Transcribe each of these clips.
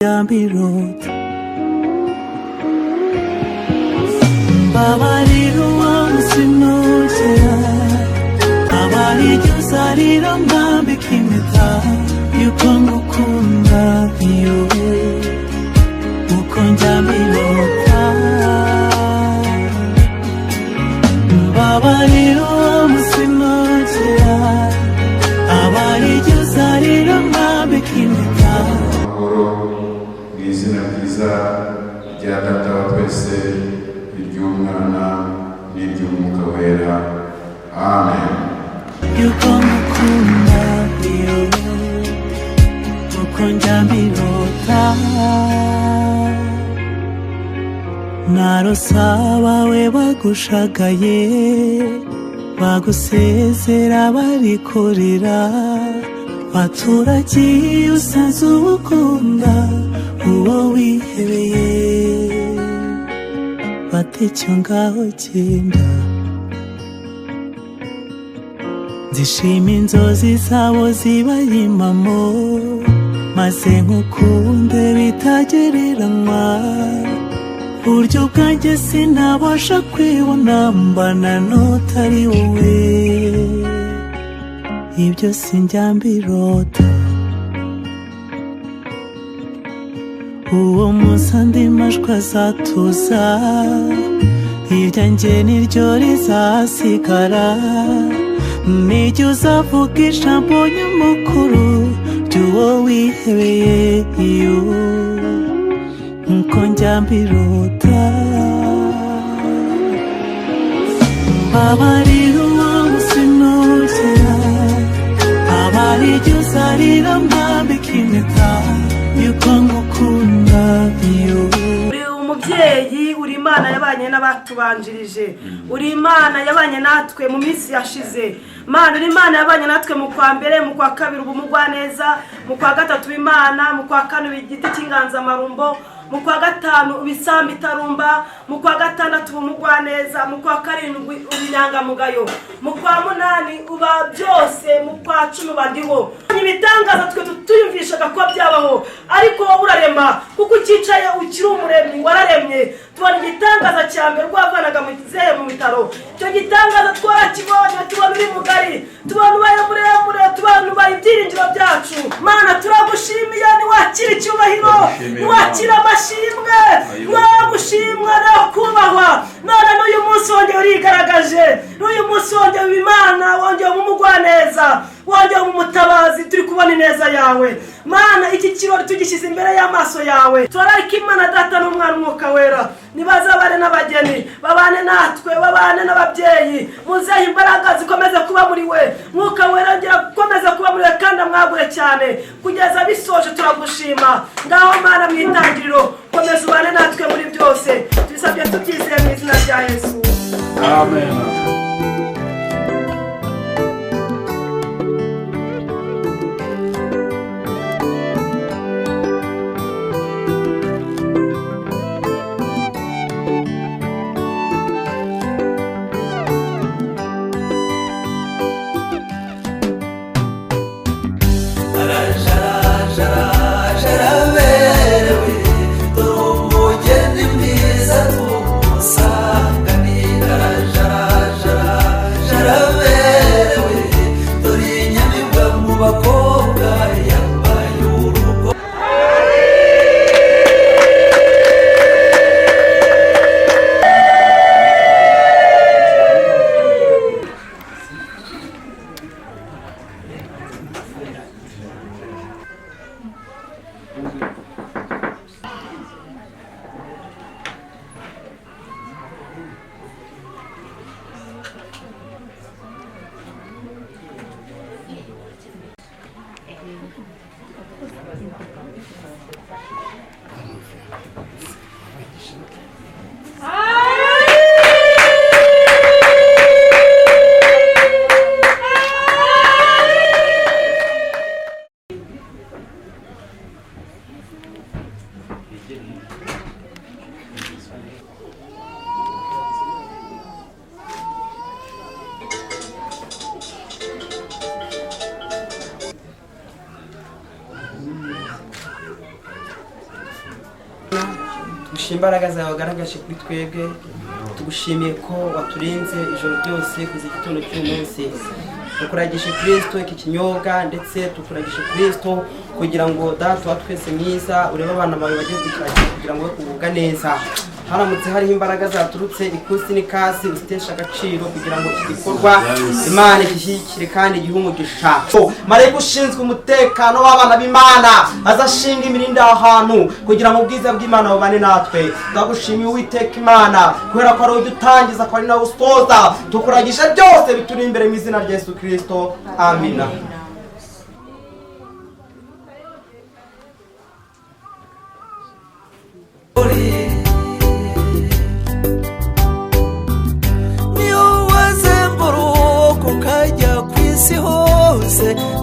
birota babarira wamusinogera abaryo uzarira mwambika impeta yuko ngukunda iyo uko njya mbirota babarira wamusinogera abaryo uzarira mwambika impeta izina ryiza rya Data wa twese iry'Umwana n'iry'Umwuka wera amen. yuko ngukunda iyo uko njya mbirota narose abawe bagushagaye bagusezera barikorera baturagiye usanze ubukunda uwo wihebeye batecyo ngaho genda zishima inzozi zabo zibaye impamo maze nkukunde bitagereranywa buryo bwanjye sinabasha kwibona mbana n'utari wowe ibyo sinjya mbirota uwo munsi andi majwi azatuza iryanjye niryo rizasigara nijya uzavuga ijambo nyamukuru ry'uwo wihebeye iyo nkuko njya mbirota babarira uwamusinogera abaryo uzarira mwambika impeta yuko ngukunda iyo uri umubyeyi uri Imana yabanye n'abatubanjirije uri Imana yabanye natwe mu minsi yashize Mana uri Imana yabanye natwe mu kwa mbere mu kwa kabiri ubumugwa neza mu kwa gatatu Imana mu kwa kane igiti cy'inganzamarumbo mu kwa gatanu ubisamba itarumba mu kwa gatandatu ubumugwa neza mu kwa karindwi ubinyangamugayo mu kwa munani uba byose mu kwa 10 bandiho ibitangaza twe tuyumvishaga ko byabaho ariko wowe urarema kuko ukicaye ukiri umuremyi wararemye tubona igitangaza cya mbere rwavanaga mu zehe mu bitaro icyo gitangaza twarakibonye tubona uri mugari tubona ubaye muremure tubona ubaye ibyiringiro byacu Mana turagushimiye ni wakira icyubahiro ni wakira amashimwe wagushimwa no kubahwa none n'uyu munsi wongeye urigaragaje n'uyu munsi wongeye Imana wongeye umugwa neza wongeye umutabazi turi kubona ineza yawe Mana iki kirori tugishyize imbere y'amaso yawe turarika Imana Data n'Umwana Umwuka wera nibazabane n'abageni babane natwe babane n'ababyeyi muzehe imbaraga zikomeze kuba muri we Mwuka wera ngira gukomeza kuba muri we kandi amwagure cyane kugeza bisoje turagushima ngaho Mana mwitangiriro komeza ubane natwe muri byose tubisabye tubyizeye mu izina rya Yesu Amen. gushima imbaraga zawe wagaragaje kuri twebwe, tugushimiye ko waturinze ijoro ryose kuza igitondo cy'umunsi. Tukuragishe Kristo iki kinyobwa ndetse tukuragishe Kristo kugira ngo data wa twese mwiza urebe abana bawe bagiye kwicara kugira ngo kuvuga neza. Haramutse hariho imbaraga zaturutse ikusi n'ikasi uzitesha agaciro kugira ngo iki gikorwa Imana igishyigikire kandi igihe umugisha. Marayika ushinzwe umutekano w'abana b'Imana azashinga imirindi aho hantu kugira ngo ubwiza bw'Imana bubane natwe. Ndagushimiye Uwiteka Imana kubera ko ari wowe udutangiza ko ari nawe usoza. Tukuragisha byose bituri imbere mu izina rya Yesu Kristo. Amina.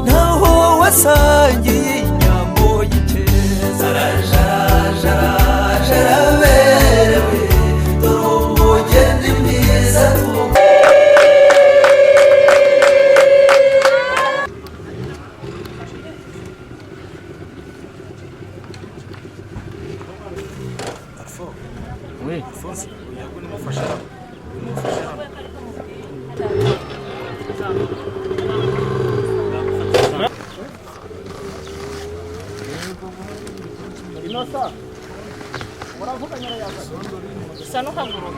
naho wasangiye inyambo y'ikeza jaraberewe dore umugeni mwiza Isa no kaguru.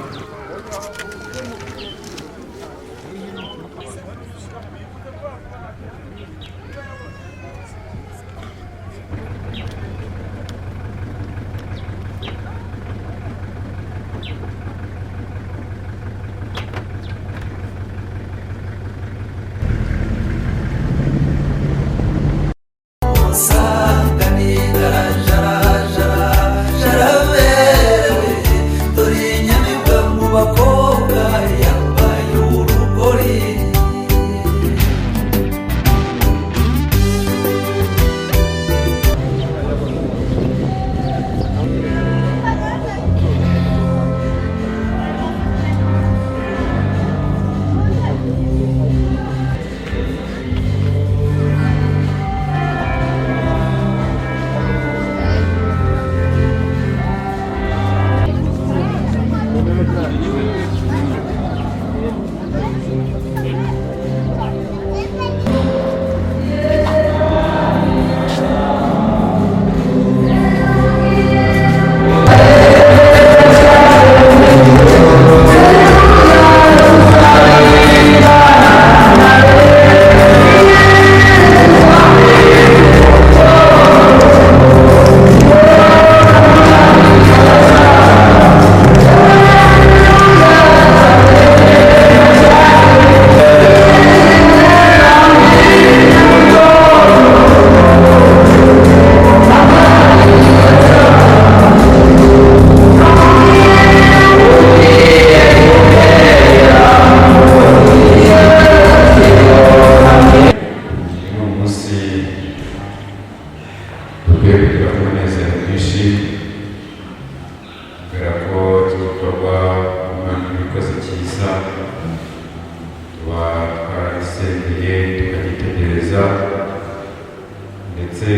ndetse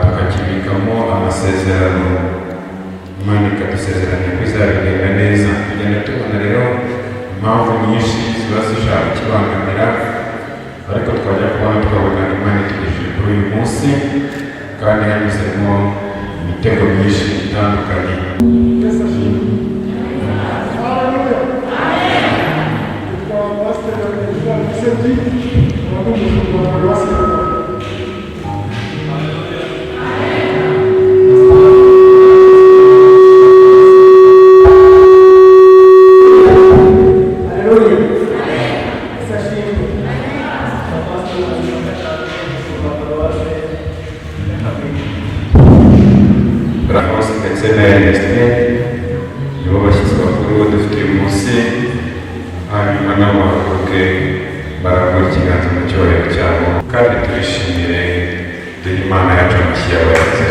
tukakibikamo amasezerano Imana ikadusezeranya ko izabigenda neza. Tugenda tubona rero impamvu nyinshi ziba zishaka kibangamira, ariko twajya kubona tukabona Imana itugejeje kuri uyu munsi kandi hanyuzemo imitego myinshi itandukanye. Ramos ndetse na Ernestine nibo bashyitsi bakuru bo dufite uyu munsi, hanyuma nabo bahaguruke barambura ikiganza mu cyubahiro cyabo kandi turishimire dore Imana yacu amashyi yabarinze.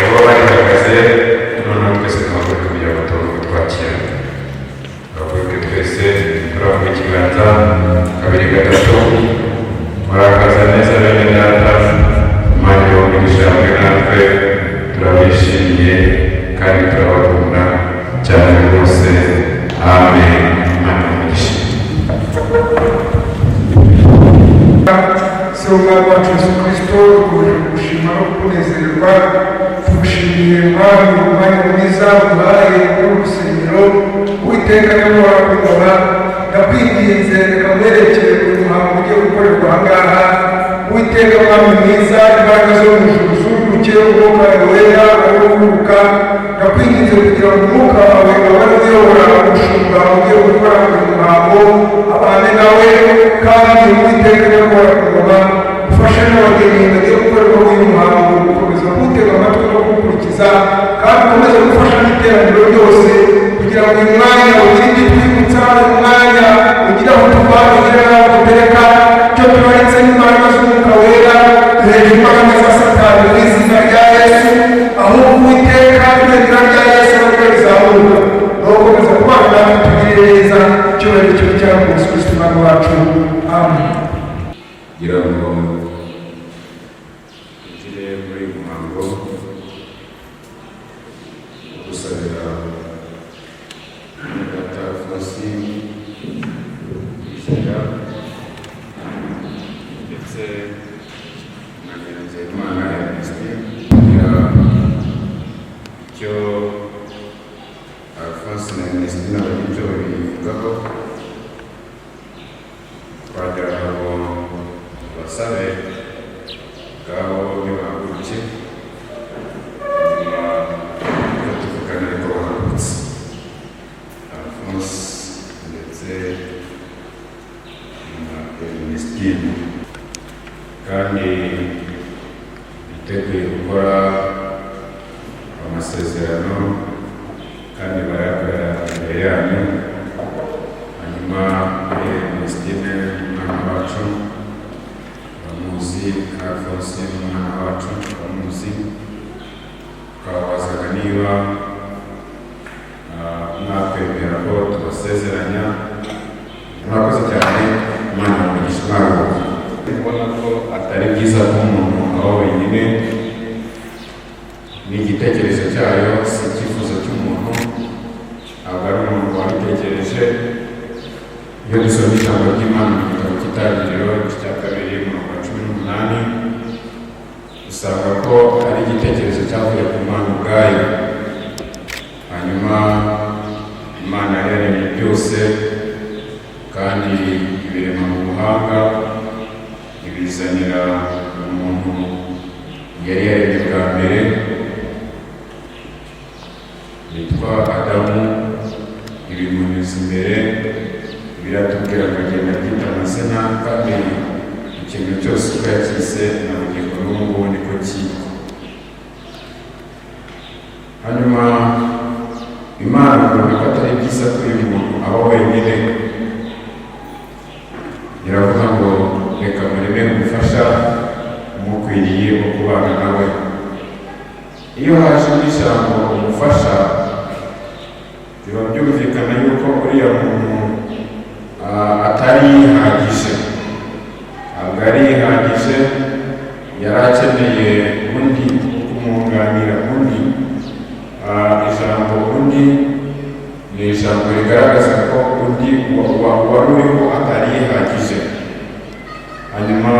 Kuba barihagaze noneho twese tuhaguruke kugira ngo tubavuge twakira. Bahaguruke twese turambura ikiganza kabiri gatatu, murakaza neza bene umwami wacu Yesu Kristo dukomeje kugushima no kunezererwa tugushimiye mwami umwanya mwiza ubaye muri urusengero uwiteka nyamara kwingaba ndakwinginze reka mwerekere uyu muhango ugiye gukorerwa aha ngaha uwiteka mwami mwiza imbaraga zo mu ijuru zururuke umwuka wera ari kuguruka ndakwinginze kugira ngo umwuka wawe abone uyobora umushumba ugiye gukora uyu muhango abane nawe kandi uwiteka nyamara kwingaba ufashe n'abageni bagiye gukorerwa uyu muhango gukomeza kuwutega amatwi no kuwukurikiza kandi ukomeze gufasha n'iteraniro ryose kugira ngo uyu mwanya ugire ibyo twibutsa uyu mwanya ugire aho tuva ugire n'aho dutereka icyo tubaretse n'imbaraga z'umwuka wera duhejwe imbaraga za satani mu izina rya Yesu ahubwo uwiteka ibendera rya Yesu naryo rizamuka no gukomeza kubana natwe tugirire neza icyubahiro kibe cyangwa Yesu Kristo umwami wacu amen. kugira ngo tugire muri uyu muhango gusabira data Fosi ishyaka ndetse na Nyiranzeyimana Ernest kugira icyo Alphonse na Ernest n'abagenzi babivugaho twagira ngo basabe ngabo nibahaguruke nyuma yo tuvugana ariko bahagurutse Alphonse ndetse na Ernestine kandi biteguye gukora amasezerano kandi barayakorera imbere yanyu hanyuma Ernestine umwana wacu bamuzi Alphonse umwana wacu bamuzi twabazaga niba mwakwemera ko tubasezeranya murakoze cyane Imana umugisha mwabo ubona ko atari byiza ko umuntu aba wenyine ni igitekerezo cyayo si icyifuzo cy'umuntu ntabwo ari umuntu wabitekereje iyo dusoma ijambo ry'Imana mu gitabo cy'Itangiriro igice cya 2:18 usanga ko ari igitekerezo cyavuye ku Mana ubwayo hanyuma Imana yaremye byose kandi ibirema mu buhanga ibizanira umuntu yari yaremye bwa mbere yitwa Adamu ibimunyuza imbere biratubwira akagenda abyita amazina kandi ikintu cyose uko yakise na bugingo n'ubu niko cyitwa hanyuma Imana ibona ko atari byiza ko uyu muntu aba wenyine iravuga ngo reka mureme umufasha umukwiriye wo kubana nawe iyo haje n'ijambo umufasha biba byumvikana yuko uriya muntu atari yihagije ntabwo ari yihagije yari akeneye undi kumwunganira undi ijambo undi ni ijambo rigaragaza ko undi wari uriho atari yihagije hanyuma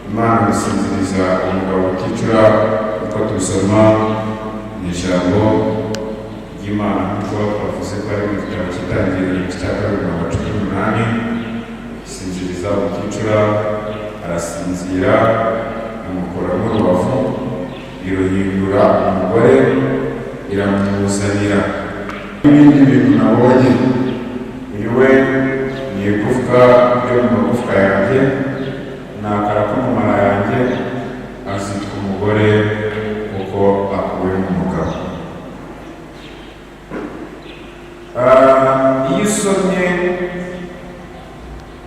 Imana imusinziriza umugabo uticura uko tubisoma mu ijambo ry'Imana kuko twavuze ko ari mu gitabo cy'Itangiriro igice cya 2:18 isinziriza uticura arasinzira amukuramo urubavu iruhindura umugore iramuzanira n'ibindi bintu nabonye uyu we ni igufwa ryo mu magufwa yanjye ni akara ko mu mara yanjye azitwa umugore kuko akuwe n'umugabo iyo usomye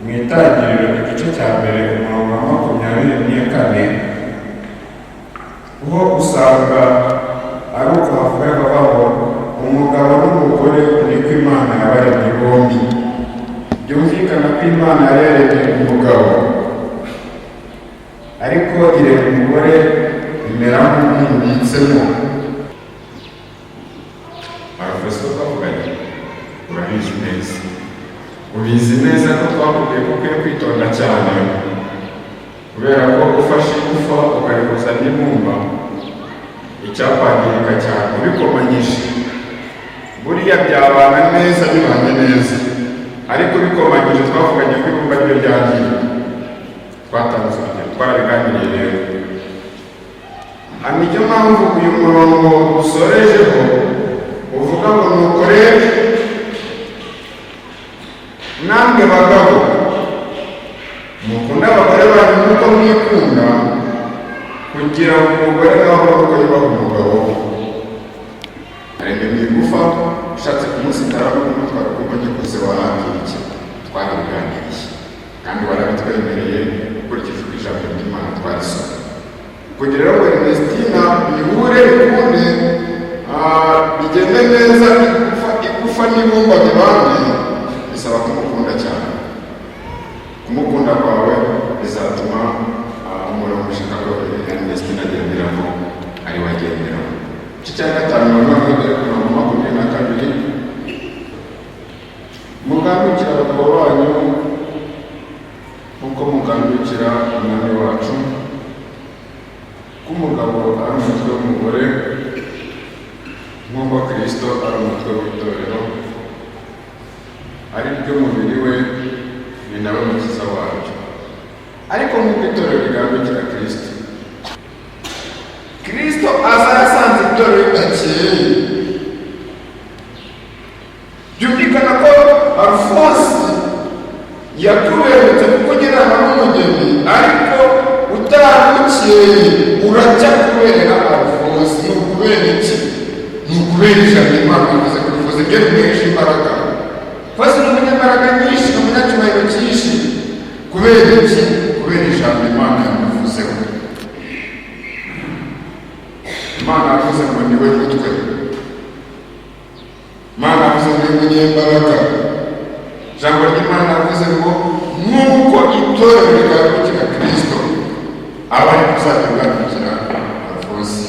mu Itangiriro igice cya 1:24 ho usanga ari uko havuga ngo umugabo n'umugore niko Imana yabaremye bombi byumvikana ko Imana yaremye umugabo ariko irema umugore imera nk'umubitsemo Profesor twavuganye urabizi neza ubizi neza ko twakubwiye ko ukwiye kwitonda cyane ufashe igufa ukarihuza n'ibumba icyakwangirika cyane ubikomanyije buriya byabana neza bibanye neza, ariko bikomanyije twavuganye ko ibumba ryo ryangiye. Twatanze urugero, twarabiganiriye rero. Niyo mpamvu uyu murongo usorejeho uvuga ngo nuko rero namwe bagabo mukunda abagore banyu nk'uko mwikunda, kugira ngo umugore nawe abone uko yubaha umugabo we. Arende mu igufa ushatse kumusitara no kumutwara kuko gikoze warangiye iki, twarabiganiriye kandi warabitwemereye ukurikije uko ijambo ry'Imana twarisomye. Kugira ngo Ernestina bihure bikunde bigende neza, igufa n'ibumba bibane, bisaba kumukunda cyane. Kumukunda kwawe bizatuma umurongo ushaka ko Ernestina agenderamo ari wagenderamo. Iki cya gatanu noneho dore ku mirongo 22, mugandukira abagabo banyu nk'uko mugandukira umwami wacu, k'umugabo ari umutwe w'umugore nk'uko Kristo ari umutwe w'itorero, ari byo mubiri we, ni nawe mukiza wabyo. Ariko nk'uko itorero rigandukira Kristo, Kristo aza yasanze itorero ridakeye. Byumvikana ko Alphonse yakuberetse kuko ugereranywa n'umugeni, ariko utarabukeye urajya kubera Alphonse. Ni ukubera iki? Ni ukubera ijambo Imana ivuze kubivuze ibyo bimuhesha imbaraga. Alphonse ni umunyambaraga nyinshi, ni umunyacyubahiro cyinshi. Kubera iki? Kubera ijambo Imana yamuvuzeho. Imana yavuze ngo ni we mutwe, Imana yavuze ngo ni umunyembaraga. Ijambo ry'Imana yavuze ngo nk'uko itorero rigandukira Kristo, aba ari kuzajya kugandukira Alphonse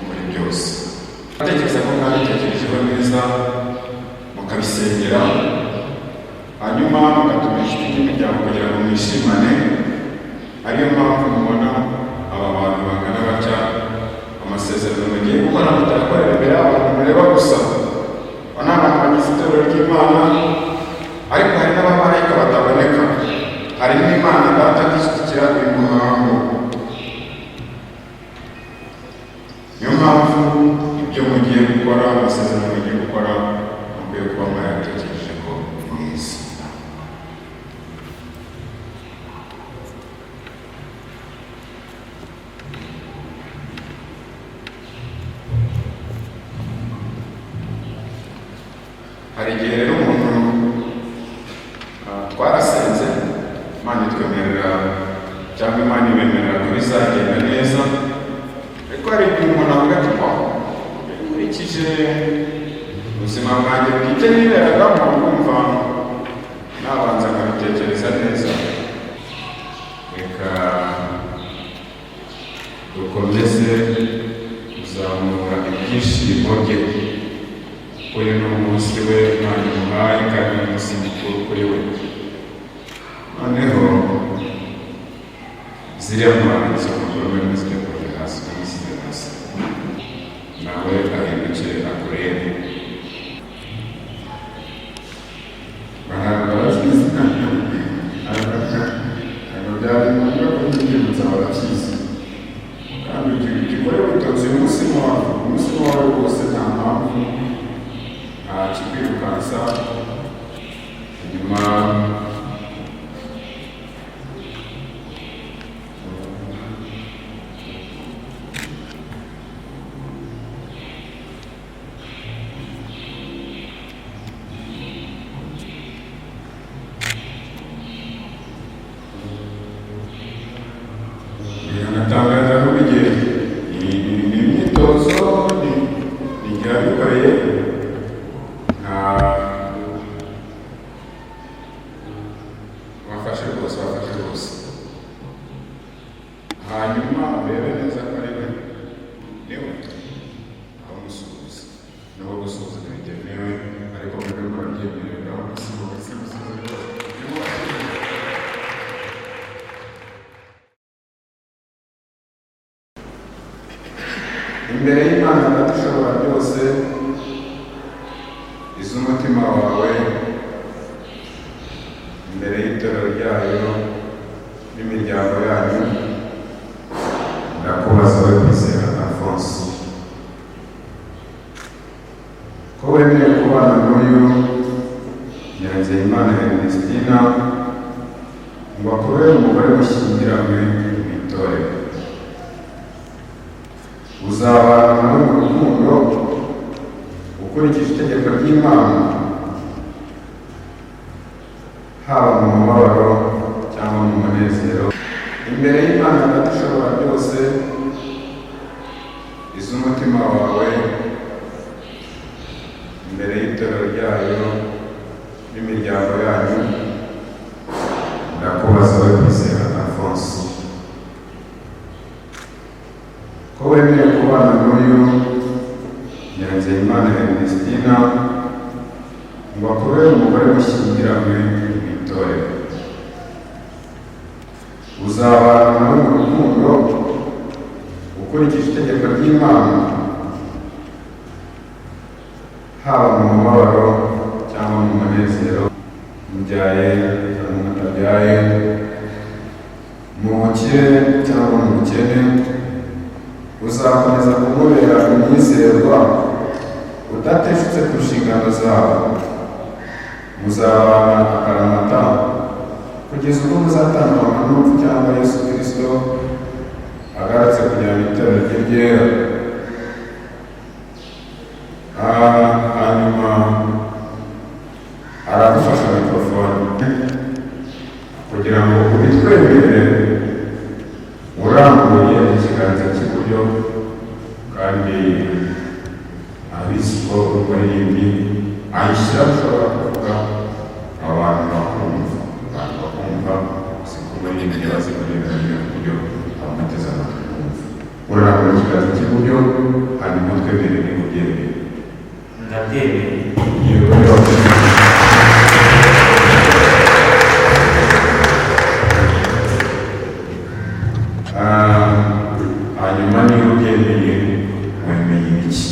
muri byose. Ndatekereza ko mwabitekerejeho neza mukabisengera, hanyuma mugatumisha imiryango kugira ngo mwishimane. Ariyo mpamvu mubona aba bantu bangana batya, amasezerano bagiye gukora mutakorera imbere y'abantu mureba gusa. Aba ni abantu bagize itorero ry'Imana, ariko hari n'abamarayika bataboneka, hari n'Imana Data ishyigikira uyu muhango. Niyo mpamvu ibyo mugiye gukora, amasezerano mugiye gukora, mukwiye kuba mwayatekereje ko mwiza. Hari igihe rero umuntu twarasenze, Imana itwemerera cyangwa Imana ibemerera ko bizagenda neza, ariko hari igihe umuntu avuga ati nkurikije ubuzima bwanjye bwite niberagamo, kumva nabanza nkabitekereza neza, reka dukomeze kuzamura ibyishimo bye. Uyu ni umunsi we Imana imuhaye kandi ni umunsi mukuru kuri we. Noneho ziriya mpano z'umukuru we ntizigakore hasi n'izindi hasi, nawe ahindukire akurebe. Ntabwo barakizi, ntabwo byari ngombwa ko n'ibyibutsa barakizi, kandi ugikore witonze. Umunsi wawe rwose nta mpamvu kikwirukansa inyuma. Biranatangaza ko bigiye ni imyitozo ni byabikoreye. Wafashe rwose, hanyuma urebe neza ko ari we niwe aho gusuhuza, naho gusuhuza ntibitemewe, ariko mwebwe murabyemerera aho gusuhuza imbere y'Imana Data ushobora byose, iz'umutima wawe, imbere y'itorero ryayo n'imiryango yanyu, ndakubaza we Kwizera Alphonse ko wemeye kubana n'uyu Nyiranzeyimana Ernestina ngo akubere umugore mushyingiranywe mu itorero. Uzabana nawe mu rukundo ukurikije itegeko ry'Imana, haba mu mubabaro cyangwa mu munezero, imbere y'Imana Data ushobora byose, iz'umutima wawe, imbere y'itorero ryayo n'imiryango yanyu, ndakubaza we Kwizera Alphonse ko wemeye kubana n'uyu Nyiranzeyimana Ernestina ngo akubere umugore mushyingiranywe mu itorero. Uzabana nawe mu rukundo ukurikije itegeko ry'Imana, haba mu mubabaro cyangwa mu munezero, mubyaye cyangwa mutabyaye, mu bukire cyangwa mu bukene, uzakomeza kumubera umwizerwa udateshutse ku nshingano zawe. Muzabana akaramata kugeza ubwo muzatandukana n'urupfu cyangwa Yesu Kristo agarutse kugira ngo itorero rye ryera. Hanyuma aradufasha mikrofone kugira ngo ubitwemerere urambuye ikiganza cy'iburyo, kandi abizi ko umuririmbyi ayishyira ushobora kuvuga abantu bakumva, si ko umuririmbyi bazi kugendera ku buryo abamuteze amatwi kumva. Urambura ikiganza cy'iburyo hanyuma twemerere ubyemere. Ndabyemeye. Hanyuma niba ubyemeye wemeye ibiki?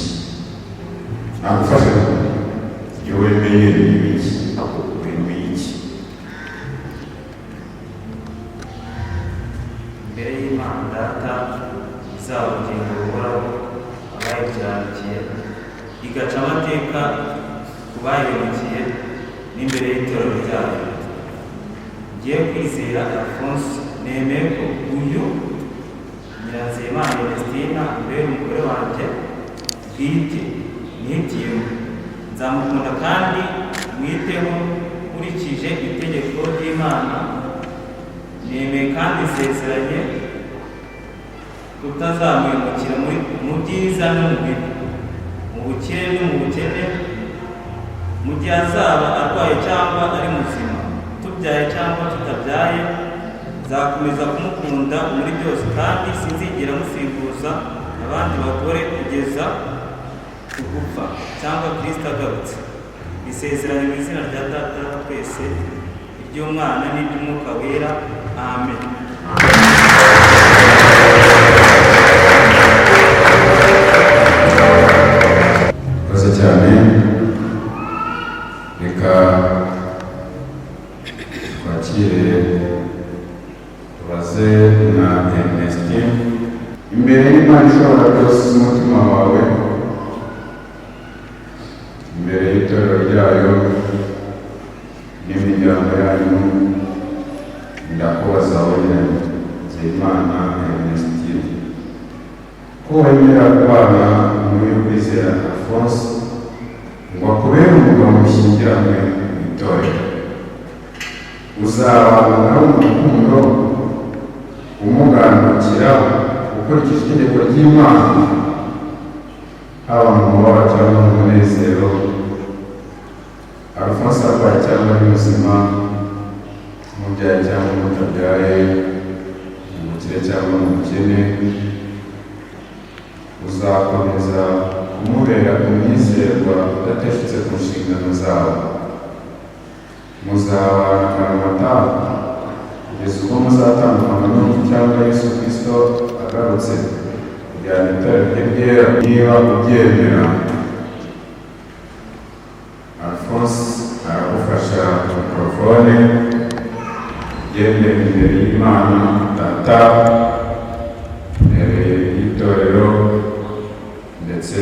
Nagufashe iyo wemeye ibiki? Wemeye iki? Imbere y'Imana Data izaba ubugingo buhoraho abayikiranukiye, igaca amateka ku bayihemukiye n'imbere y'itorero ryayo. Ngiye Kwizera Alphonse nemeye ko uyu Nyiranzeyimana Ernestina mbere umugore wanjye bwite nihitiyemo. Nzamukunda kandi mwiteho nkurikije itegeko ry'Imana. Nemeye kandi nsezeranye kutazamwimukira mu byiza no mu bibi, mu bukire no mu bukene, mu gihe azaba arwaye cyangwa ari muzima, tubyaye cyangwa tutabyaye. Nzakomeza kumukunda muri byose, kandi sinzigera musimbuza abandi bagore kugeza ku gupfa cyangwa Kristo agarutse. Isezerano mu izina rya Data wa twese, iry'Umwana n'iry'Umwuka wera. Amen. Murakoze cyane. Reka twakire tubaze na Ernestina. Imbere y'Imana ishobora byose, z'umutima wawe, imbere y'itorero ryayo n'imiryango yanyu, ndakubaza we Nyiranzeyimana Ernestina ko wemera kubana n'uyu Kwizera Alphonse ngo akubere umugabo mushyingiranywe mu itorero. Uzabana nawe mu rukundo umugandukira ukurikije itegeko ry'Imana, haba mu mubabaro cyangwa mu munezero, Alphonse arwaye cyangwa ari muzima, mubyaye cyangwa mutabyaye, mu bukire cyangwa mu bukene. Uzakomeza kumubera umwizerwa udateshutse ku nshingano zawe. Muzabana akaramata kugeza ubwo muzatandukana n'urupfu cyangwa Yesu Kristo agarutse kujyana itara ryera. Niba ubyemera, Alphonse aragufasha mikorofone, ugende imbere y'Imana Data, imbere y'itorero ndetse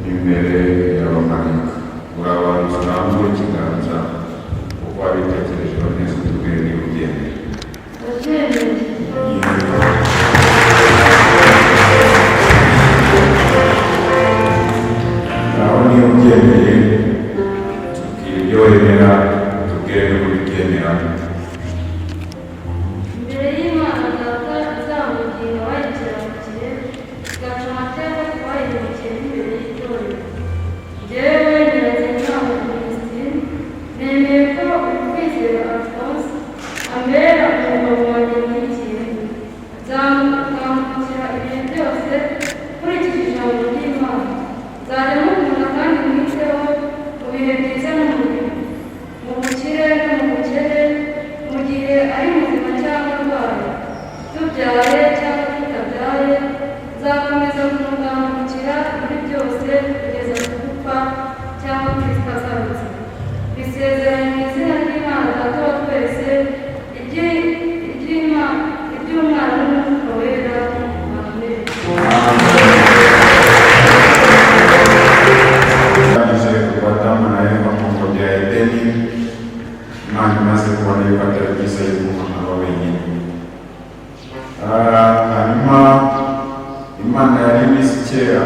n'imbere y'abamarayika. Urabanza urambure ikiganza kuko wabitekerejeho neza, utubwire niba ubyemera. Naho niba ubyemeye, tubwire ibyo wemera, tubwire niba ubyemera. imbere y'Imana Data izamugira wayikiranukiye, igaca amateka ku bayihemukiye n'imbere y'itorero. Njyewe Nyiransengimana Christine nemeye ko ukwizera Alphonse ambera umugabo wanjye nkurikiye. Nzamukira ibihe byose nkurikije ijambo ry'Imana. Nzajya mukunda kandi mwiteho mu bihe byiza no mu bibi, mu bukire no mu bukene, mu gihe ari muzima cyangwa arwaye, tubyaye cyangwa tutabyaye. Nzakomeza kumugandukira muri byose kugeza ku gupfa cyangwa Kristo agarutse. Bisezeranye mu izina ry'Imana Data wa twese, iby'Umwana n'Umwuka Wera. Amen. Barangije Adamu na Eva mu ngobyi ya Edeni, Imana imaze kubona yuko atari byiza yuko umuntu aba wenyine. Hanyuma Imana yari ibizi kera.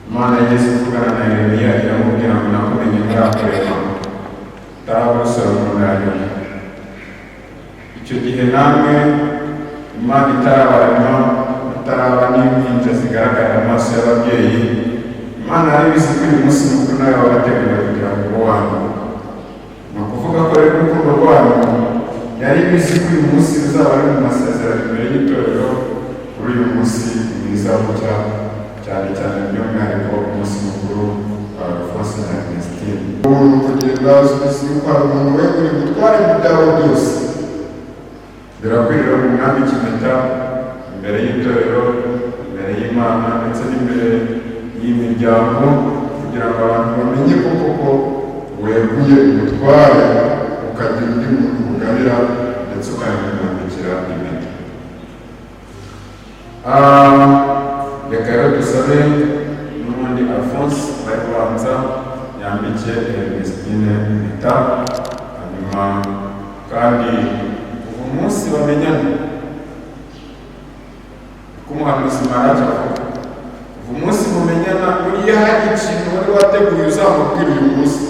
Imana yigeze kuvugana na Yeremiya iramubwira ngo nakumenye ntarakurema, utarabusora umuntu yanyuma. Icyo gihe namwe Imana itarabarema, itaraba n'impinja zigaragara amaso y'ababyeyi, Imana yari ibizi ko uyu munsi mukuru nawe wabategura kugira ngo uwo wanyu. Ni ukuvuga ko rero urukundo rwanyu yari ibizi ko uyu munsi ruzaba ari mu masezerano imbere y'itorero kuri uyu munsi mwiza bucya, cyane cyane by'umwihariko umunsi mukuru wa Alphonse na Christine. Umuntu kugenda uzi yuko hari umuntu weguriye gutwara ibyawe byose. Birakwiriye mu mwami impeta imbere y'itorero, imbere y'Imana ndetse n'imbere y'imiryango, kugira ngo abantu bamenye ko koko weguye umutware, ukagira undi muntu uganira ndetse ukanamwambikira impeta. Reka rero dusabe n'ubundi Alphonse bari kubanza yambike Christine impeta, hanyuma kandi kuva umunsi bamenyana ko umuhanuzi Maraja avuga, kuva umunsi mumenyana uriya hari ikintu wari wateguye uzamubwira uyu munsi,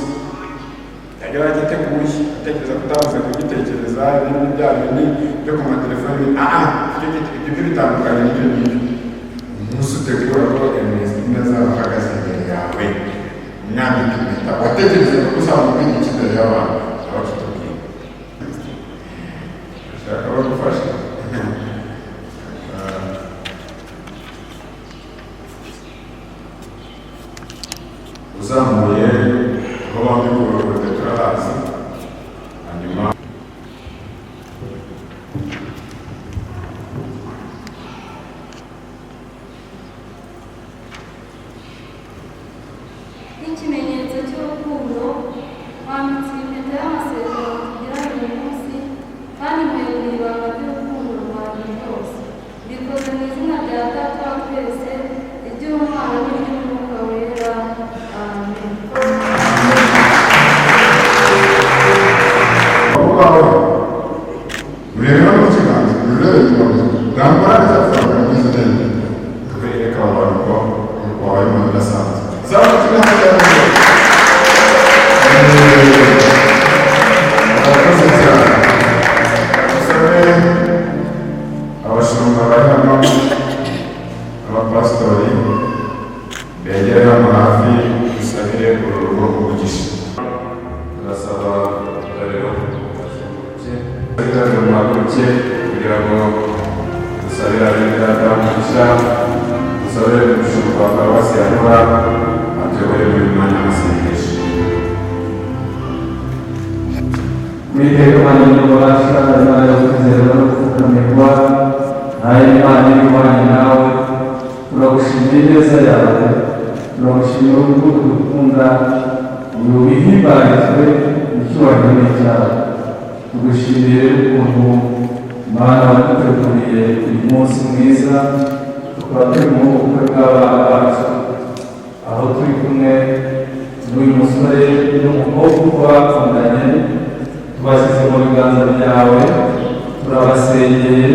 yari yagiteguye atekereza ko utabuze kugitekereza n'ibindi bya bindi byo ku matelefoni. Ibyo bitandukanye n'ibyo ngibyo. Umunsi utegura ko Christine azaba ahagaze imbere yawe, umwambika impeta, watekerezaga ko uzamubwira iki imbere y'abantu, abakitubwira. Ashaka bagufasha. Uzamuye aho bambika urugote turahazi, hanyuma nk'ikimenyetso cy'urukundo wambitse impeta y'amasezerano tugirana uyu munsi, kandi nkweguye ibanga ry'urukundo rwanjye rwose. Mbikoze mu izina rya Data wa twese, iby'Umwana n'iby'Umwuka Wera. Amen. ureba mu kiganza, urebe ikibazo, rambura neza faranga mwiza neza, tubereka abantu ko wabaye umuntu udasanzwe. Zaba ikiganza cyawe. Abakozi cyane. Dusabe abashumba bari hano, abapasitori begere hano hafi, dusabire uru rugo umugisha. Turasaba rero muhaguruke kugira ngo dusabire abenda umugisha, dusabire umushumba wa paruwasi ya Rura atuyobore muri mwanya w'amasengesho. Uwiteka Imana y'ububasha, Imana yo kwizerwa no gupfukamirwa, nayo Imana y'ububanye nawe Mana waduteguriye uyu munsi mwiza, tukaba turi mu bukwe bw'abana bacu, aho turi kumwe n'uyu musore n'umukobwa bakundanye, tubashyize mu biganza byawe, turabasengeye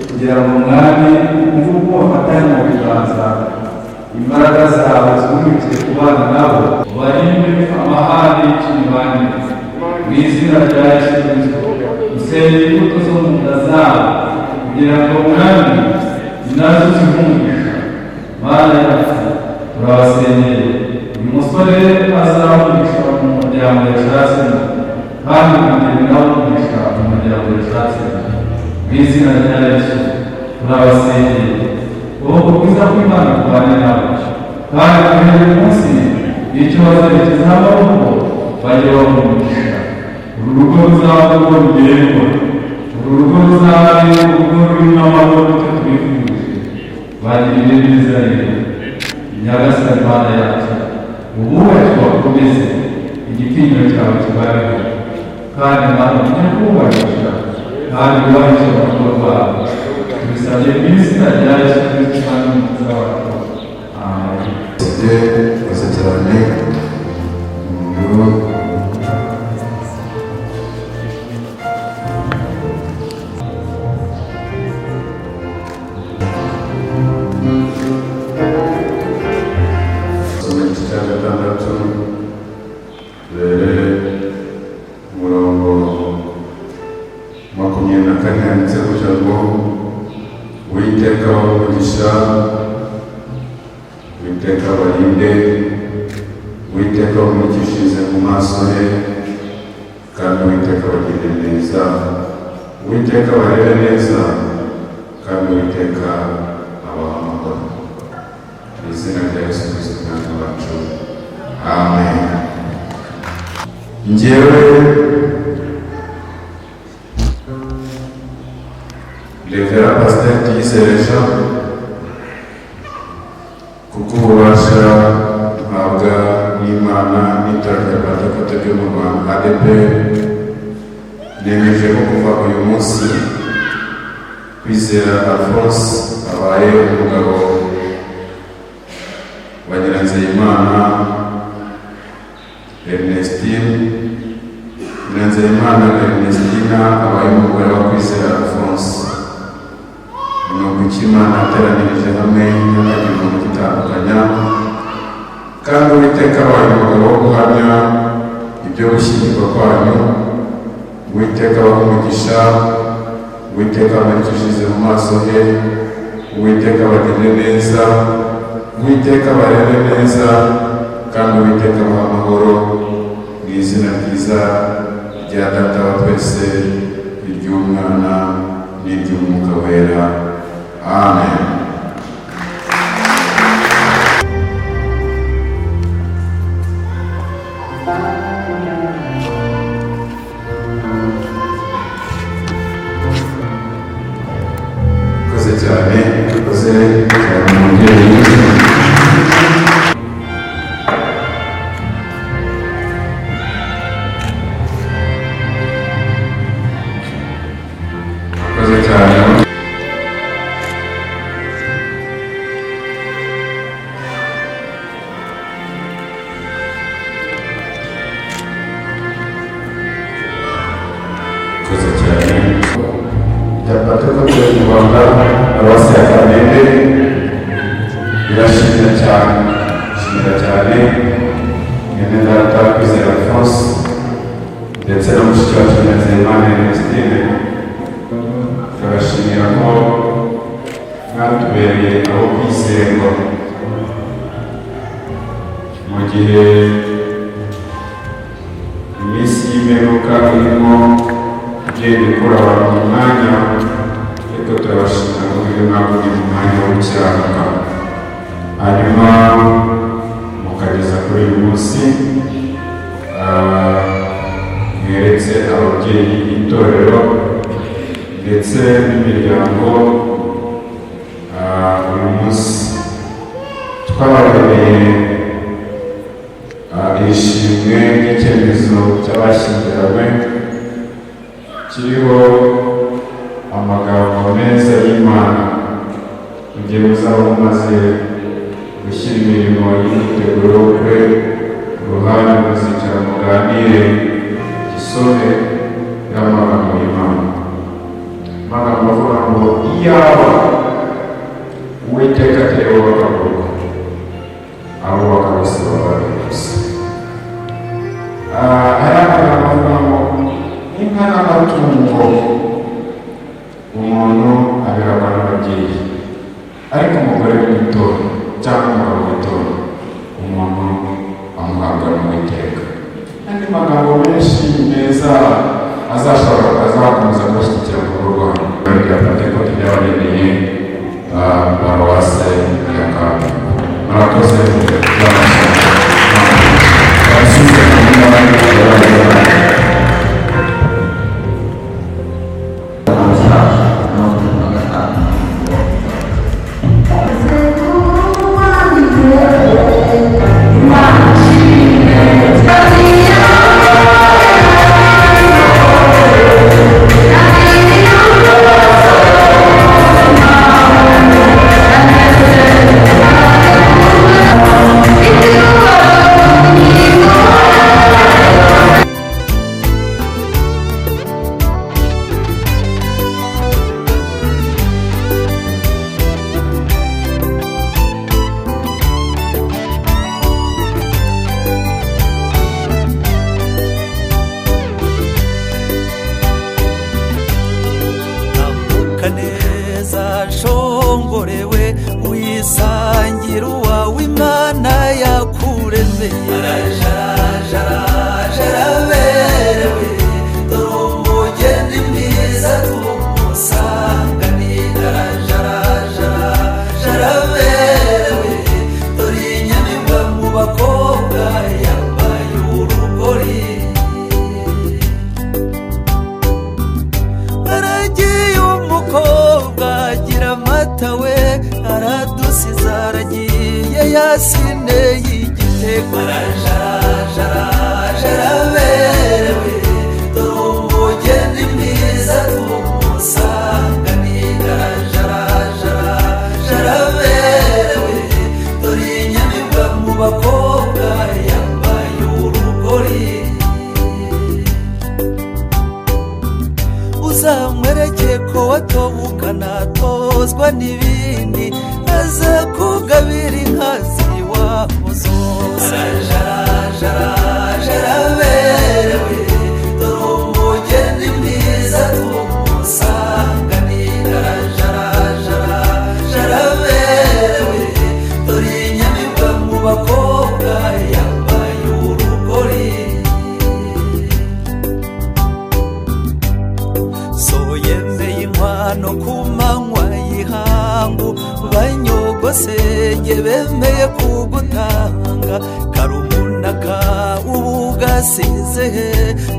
kugira ngo Mwami nk'uko wafatanye mu biganza, imbaraga zawe zihumikire ku bana nabo, barinde amahane y'imibanire mu izina rya Yesu Kristo. Usenge imbuto zo mu nda zabo kugira ngo Mwami nazo zihumurisha. Mana yacu turabasengeye, uyu musore azahumurisha mu muryango yashatsemo, kandi umugeni nawe umurisha mu muryango yashatsemo. Mu izina rya Yesu turabasengeye, ubwo bwiza bw'Imana kubane nabo, kandi kuri uyu munsi icyo bazerekeza amaboko bajye bahumurisha. Uru rugo ruzaba urugo rugendwa, uru rugo ruzaba ari urugo rurimo amahoro icyo twifuje. Bagirire neza rero Nyagasani Mana yacu, ububahe bakomeze, igitinyiro cyawe kibareho, kandi Mana ujye kubahisha, kandi ubahishe urugo rwabo. Tubisabye mu izina rya Yesu Kristo Umwami n'Umukiza wacu. Amen. Murakoze cyane. Uwiteka wamugisha, Uwiteka barinde, Uwiteka wamwigishirize mu maso he, kandi Uwiteka bagirire neza, Uwiteka barebe neza, kandi Uwiteka abaha amahoro. Mu izina rya Yesu Kristo Umwami wacu. Amen. Njyewe Revera Pasteur Tuyizere Jean, kubw'ububasha mpabwa n'Imana n'itorero rya Pentekote ryo mu Rwanda ADEPR, nemeje ko kuva uyu munsi Kwizera Alphonse abaye umugabo wa Nyiranzeyimana Ernestine, Nyiranzeyimana Ernestina abaye umugore wa Kwizera Alphonse. Nuko Imana yateranirije hamwe n'akagira mu gitandukanya, kandi Uwiteka abaye umugabo wo guhamya ibyo gushyingirwa kwanyu. Uwiteka abaha umugisha, Uwiteka amurikishirize mu maso he, Uwiteka abagirire neza, Uwiteka abarebe neza, kandi Uwiteka abaha amahoro. Mu izina ryiza rya Data wa twese, iry'Umwana n'iry'Umwuka wera. Amen. Koze cyane, koze cyane umubyeyi. Koze cyane. Pentekote mu Rwanda Paruwasi ya Kamembe irashimira cyane mwene data Kwizera Alphonse ndetse na mushiki wacu Nyiranzeyimana Ernestine. Turabashimira ko mwatubereye aho kwizerwa mu gihe iminsi y'imperuka irimo kugenda ikura abantu mu mwanya, ariko turabashimira ko iyo mwavuye mu mwanya wo gukiranuka, hanyuma mukageza kuri uyu munsi mweretse ababyeyi itorero ndetse n'imiryango. Uyu munsi twabarebeye ishimwe ry'icyemezo cy'abashyingiranywe kiriho amagambo meza y'Imana mu gihe muzaba mumaze gushyira imirimo y'imyiteguro y'ubukwe ku ruhande, muzicara muganire gisome y'amagambo y'Imana. Amagambo avuga ngo iyaba Uwiteka atari wowe bakavuga abubaka bose baba gusa. Hari amagambo avuga ngo inka n'amatungo umuntu abiragwa n'ababyeyi, ariko umugore w'itora cyangwa umugabo w'itora umuntu amuhabwa n'Uwiteka. Andi magambo menshi meza azakomeza kubashyigikira mu rugo rwanyu. Bya Pentekote byabageneye paruwase ya Kamembe. Murakoze neza nshongorewe wisangira uwawe Imana yakuremeye. Araberewe dore umugeni mwiza tumusanganira. Araberewe dore inyamibwa mu bakobwa yambaye urugori. Agira amata we aradusiza aragiye yasineye igitego. Araberewe dore umugeni mwiza tumusanganira. Araberewe dore inyamibwa mu bakobwa yambaye urugori. Uzamwereke ko watobukana tozwa n'ibindi aza kugabira inka z'iwabo zose. Araberewe dore umugeni mwiza tumusanganira. Araberewe dore inyamibwa mu bakobwa yambaye urugori. Yemeye inkwano ku manywa y'ihangu, banyogosenge bemeye kugutanga. Karumunaka ubu gasize he,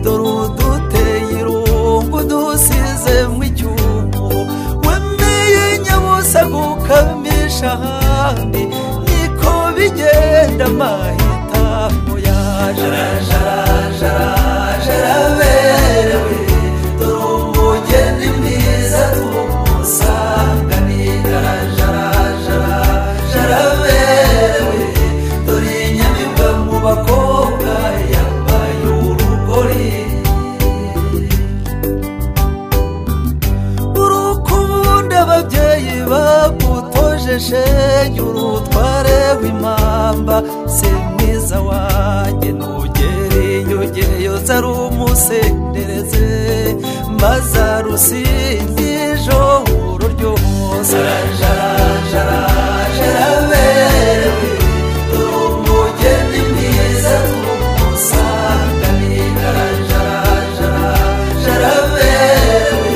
dore uduteye irungu dusize mu icyuho. Wemeye nyabusa gukamisha ahandi, niko bigenda amahitamo yaje. Araberewe umugeni mwiza tumusanganira. Araberewe dore inyamibwa mu bakobwa yambaye urugori. Urukunda ababyeyi bagutoje shenge urutware w'impamba. Se mwiza wanjye nugera iyo ugeyo zari umusendereze, maze arusinge ijoro ryose. Araberewe dore umugeni mwiza tumusanganira. Araberewe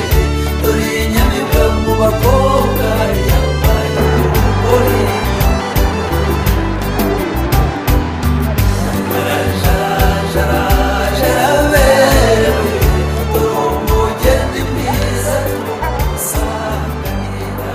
dore inyamibwa mu bakobwa yambaye urugori. Araberewe dore umugeni mwiza tumusanganira.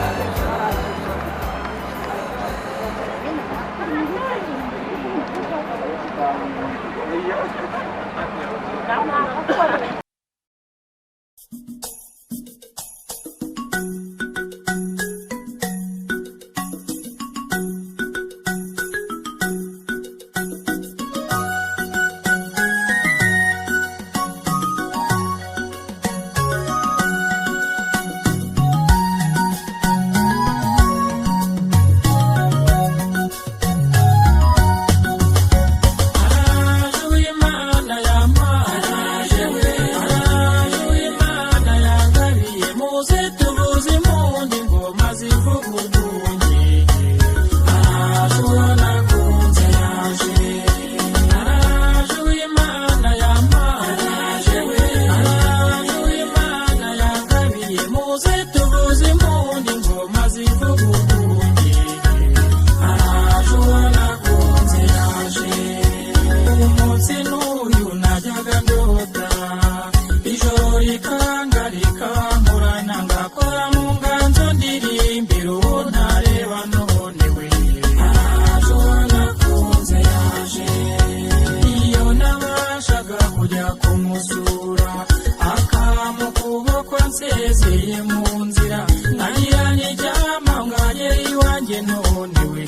mu nzira ntangira nijyama mwagera iwanjye none we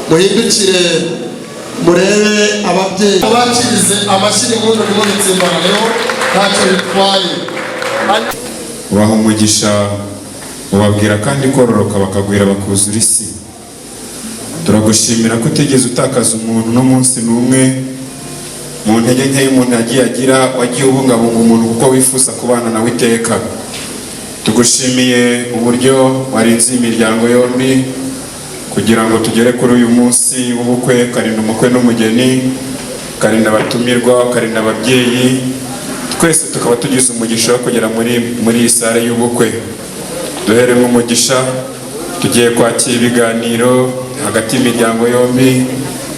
muhindukire murebe ababyeyi bakirize amashyi impundu ntimubitsimbaraneho ntacyo bitwaye. ubaha umugisha ubabwira kandi kororoka bakagwira bakuzura isi. turagushimira ko utigeze utakaza umuntu n'umunsi n'umwe mu ntege nke y'umuntu yagiye agira, wagiye ubungabunga umuntu kuko wifuza kubana nawe iteka. tugushimiye uburyo warinze imiryango yombi kugira ngo tugere kuri uyu munsi w'ubukwe, karinda umukwe n'umugeni, karinda abatumirwa, karinda ababyeyi, twese tukaba tugize umugisha wo kugera muri iyi sare y'ubukwe. duheremo umugisha, tugiye kwakira ibiganiro hagati y'imiryango yombi,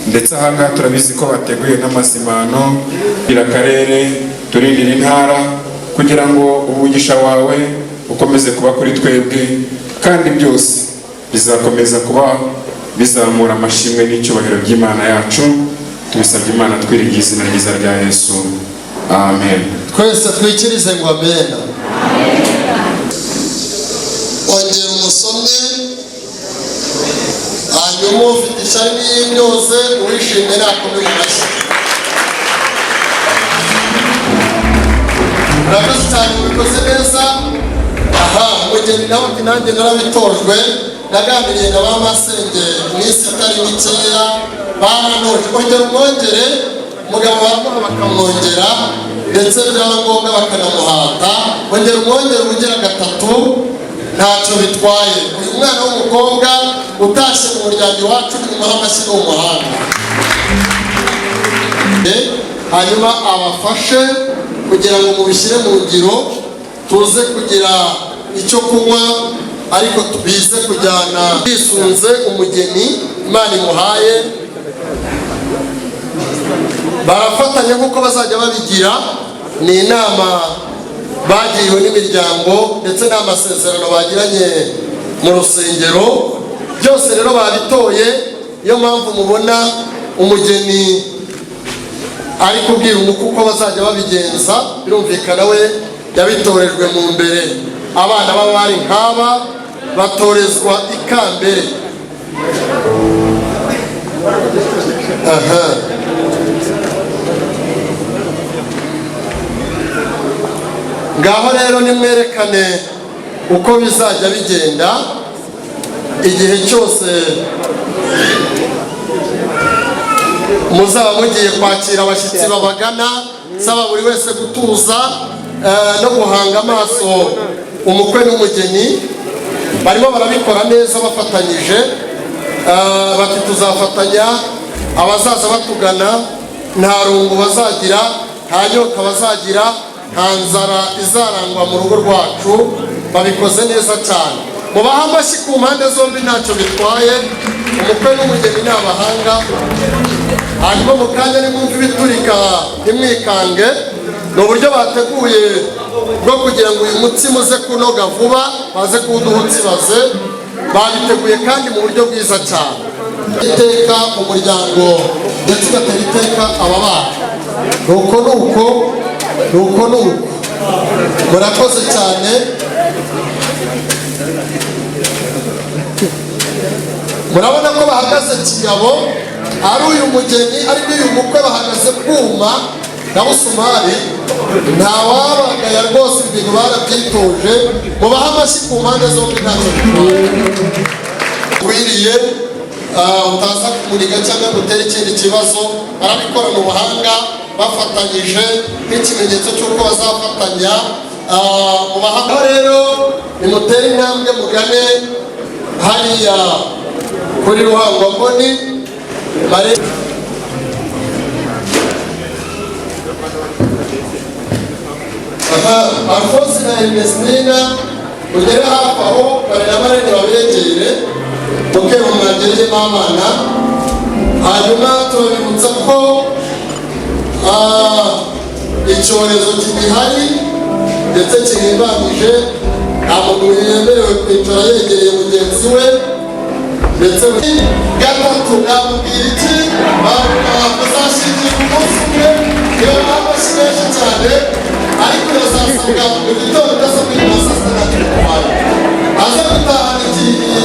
ndetse ahangaha turabizi ko bateguye n'amazimano kugira akarere turindira intara, kugira ngo umugisha wawe ukomeze kuba kuri twebwe, kandi byose bizakomeza kuba bizamura amashimwe n'icyubahiro by'Imana yacu. tubisabye Imana twirigiye izina ryiza rya Yesu, amen. twese twikirize ngo amen. ongera umusomye, hanyuma ufite ishyari n'iyimyoze uwishimye nakomeye amashyi. murakoze cyane, mubikoze neza. aha umugeni nawe ati nanjye narabitojwe, naganiriye na ba masenge iminsi itari mikeya, baranoje ongera umwongere, umugabo baramuha bakamwongera, ndetse byaba ngombwa bakanamuhata, ongera umwongere ubugira gatatu, ntacyo bitwaye. uyu mwana w'umukobwa utashye mu muryango iwacu nyuma y'amashyi n'umuhanda, hanyuma abafashe kugira ngo mubishyire mu ngiro, tuze kugira icyo kunywa, ariko tubize kujyana bisunze umugeni Imana imuhaye. barafatanya nk'uko bazajya babigira, ni inama bagiriwe n'imiryango ndetse n'amasezerano bagiranye mu rusengero, byose rero babitoye. niyo mpamvu mubona umugeni ari kubwira umukwe uko bazajya babigenza, birumvikana we yabitorejwe mu mbere. abana baba bari nk'aba batorezwa ikambere. ngaho rero nimwerekane uko bizajya bigenda igihe cyose muzaba mugiye kwakira abashyitsi babagana. saba buri wese gutuza no guhanga amaso umukwe n'umugeni. barimo barabikora neza bafatanyije, bati tuzafatanya, abazaza batugana nta rungu bazagira, nta nyota bazagira, nta nzara izarangwa mu rugo rwacu. babikoze neza cyane, mubaha amashyi ku mpande zombi, ntacyo bitwaye. umukwe n'umugeni ni abahanga. hanyuma mu kanya nimwumva ibiturika ntimwikange, ni uburyo bateguye bwo kugira ngo uyu mutsima uze kunoga vuba, baze kuwuduha utsibaze. babiteguye kandi mu buryo bwiza cyane. iteka umuryango ndetse ugatera iteka ababana. nuko murakoze cyane. Murabona ko bahagaze kigabo, ari uyu mugeni ari n'uyu mukwe bahagaze bwuma na busumari. Nta wabagaya rwose, ibintu barabyitoje. Mubahe amashyi ku mpande zombi ntacyo bikwiriye. Utaza kumuriga cyangwa gutera ikindi kibazo, barabikorana ubuhanga bafatanyije nk'ikimenyetso cy'uko bazafatanya. Mubaha rero nimutere intambwe mugane hariya kuri Ruhangwamboni. Alphonse na Ernestina ugere hafi aho barera marene babegere muke mumwagereyemo abana. Hanyuma turabibutsa ko icyorezo kigihari ndetse kirimbanyije. Nta muntu yemerewe kwicara yegereye mugenzi we. Ndetse gatatu namubwira iki bazashingira umunsi umwe iyo amashyi menshi cyane, ariko yazasabwa mu gitondo udasabwa inyuma saa sita na telefone aze gutahana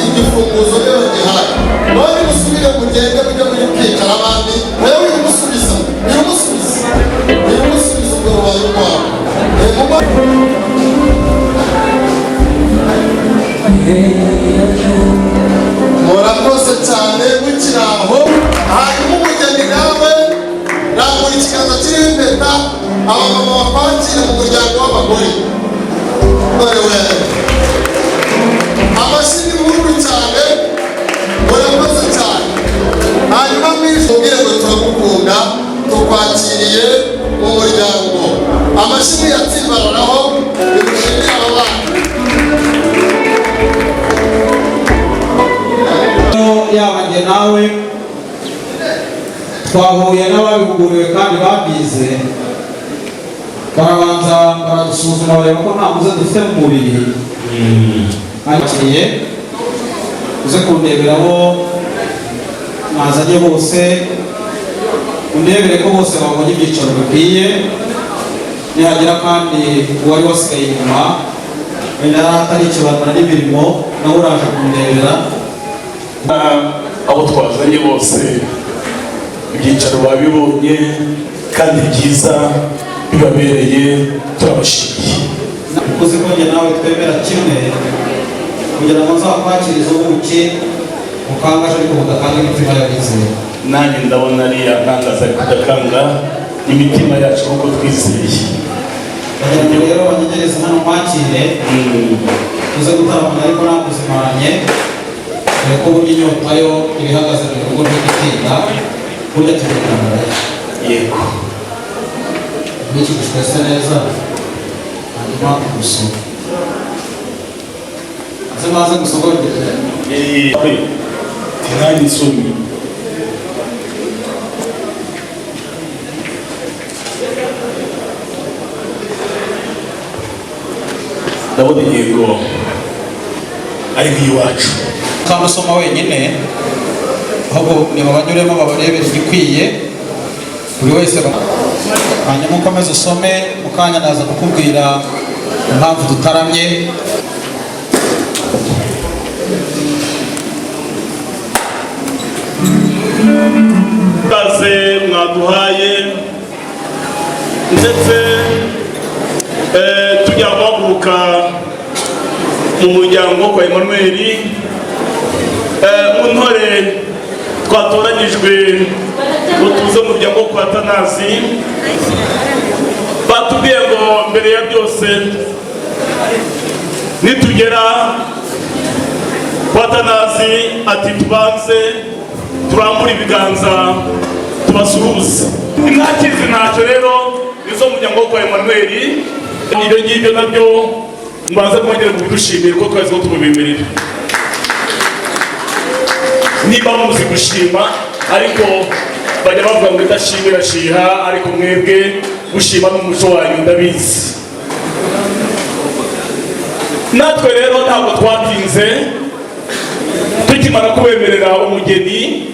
igifunguzo iyo gihari. None musubire mugende mujye muri kwicara abandi nawe uyimusubiza ubwo rubaye urwabo. Murakoze cyane mukiri aho. Hanyuma umugeni nawe rambura ikiganza kiriho impeta, abamama bakwakire mu muryango w'abagore. Dore we amashyi ni muhuru cyane. Murakoze cyane. Hanyuma mwishubwire ngo turagukunda, tukwakiriye mu muryango. Amashyi muyatsimbararaho, bimushimire aba bana. Yaba njye nawe twahuye n'ababihuguriwe kandi babyize, barabanza baradusuzuma bareba ko nta muze dufite mu mubiri. Akiriye uze kundebera abo mwazanye bose, undebere ko bose babonye ibyicaro bikwiye. Nihagira kandi uwari wasigaye inyuma wenda atari ikibanza n'imirimo, nawe uraje kundebera. Abo twazanye bose ibyicaro babibonye kandi byiza bibabereye, turabashimiye. Ukoze ko njye nawe twemera kimwe kugira ngo nzakwakirize ubuki ukangaje ariko udakanga imitima y'abizeye. Nanjye ndabona ariya ntangaza kudakanga imitima yacu kuko twizeye. Rero banyegereza hano mwakire uze gutaramana ariko nakuzimaranye ko burya inyota yo ibihagaze mu rugo rw'igitinda burya tubikamara. Yego n'iki gishwese neza hanyuma gusoma maze gusogongera tinani isumi. Ndabona yego ari nk'iwacu kandi usoma wenyine, ahubwo niba banyuremo babarebera igikwiye buri wese. Hanyuma ukomeze usome, mu kanya naza kukubwira impamvu dutaramye. Kaze mwaduhaye ndetse tujya guhaguruka mu muryango kwa Emmanuel. Mu ntore twatoranyijwe ngo tuze mu muryango kwa Tanazi, batubwiye ngo mbere ya byose nitugera kwa Tanazi ati tubanze turambura ibiganza tubasuhuze. Mwakizi ntacyo rero izo muryango kwa Emmanuel. Ibyo ngibyo nabyo mbaze mwongere kubidushimira ko twese tubibemerera. Niba muzi gushima ariko bajya bavuga ngo idashimira shiha, ariko mwebwe gushima n'umuco wanyu ndabizi. Natwe rero ntabwo twatinze tukimara kubemerera umugeni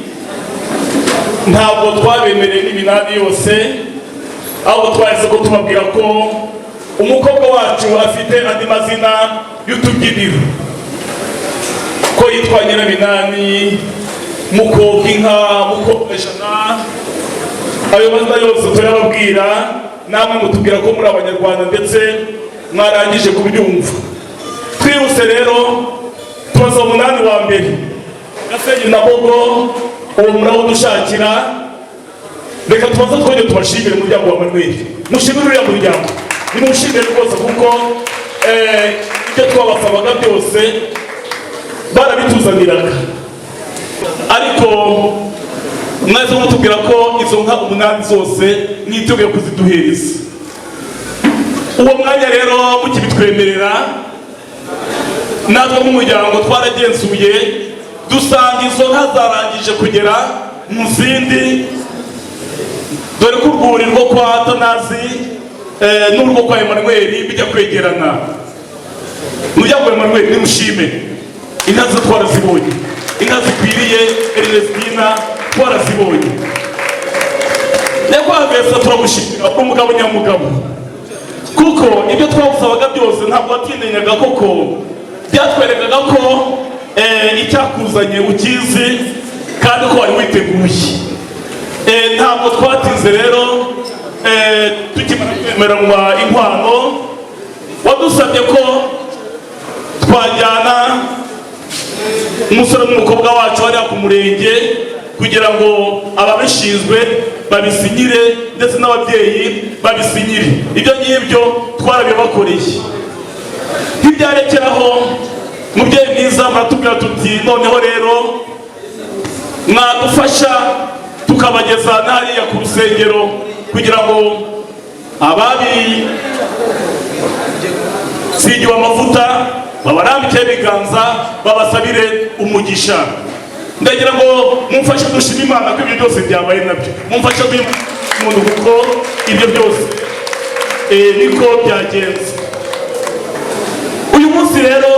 ntabwo twabemereye n'iminani yose, ahubwo twahise ko tubabwira ko umukobwa wacu afite andi mazina y'utubyiniro, ko yitwa Nyiraminani, Mukobwa inka, Mukobwa ijana. Ayo mazina yose turababwira, namwe mutubwira ko muri Abanyarwanda ndetse mwarangije kubyumva. Twihuse rero tubaza umunani wa mbere, Gasenyi na Bogo, uwo muraho dushakira. Reka tubaze twongere tubashimire umuryango wa Manuel, mushimire uriya muryango, nimushimire rwose kuko ibyo twabasabaga byose barabituzaniraga, ariko mwaze mutubwira ko izo nka umunani zose mwiteguye kuziduhereza. Uwo mwanya rero mukibitwemerera, natwe nk'umuryango twaragenzuye dusanga izo nka zarangije kugera mu zindi, dore ko urwuri rwo kwa Atanazi n'urwo kwa Emmanuel bijya kwegerana. Umuryango wa Emmanuel nimushime, inka zo twarazibonye, inka zikwiriye Ernestina twarazibonye. Nyakwahavesa turamushimira, umugabo nyamugabo, kuko ibyo twagusabaga byose ntabwo watindenyaga, koko byatwerekaga ko icyakuzanye ukizi kandi ko wari witeguye. Ntabwo twatinze rero, tukimara kwemeranywa inkwano wadusabye ko twajyana umusore n'umukobwa wacu hariya ku murenge kugira ngo ababishinzwe babisinyire ndetse n'ababyeyi babisinyire. Ibyo ngibyo twarabibakoreye. Ntibyarekeraho, mubyeyi mwiza, muratubwira tuti noneho rero mwadufasha tukabageza n'hariya ku rusengero kugira ngo ababisigiwe amavuta babarambike ibiganza babasabire umugisha. Ndagira ngo mumfashe dushime Imana ko ibyo byose byabaye nabyo, mumfashe umuntu kuko ibyo byose niko byagenze. Uyu munsi rero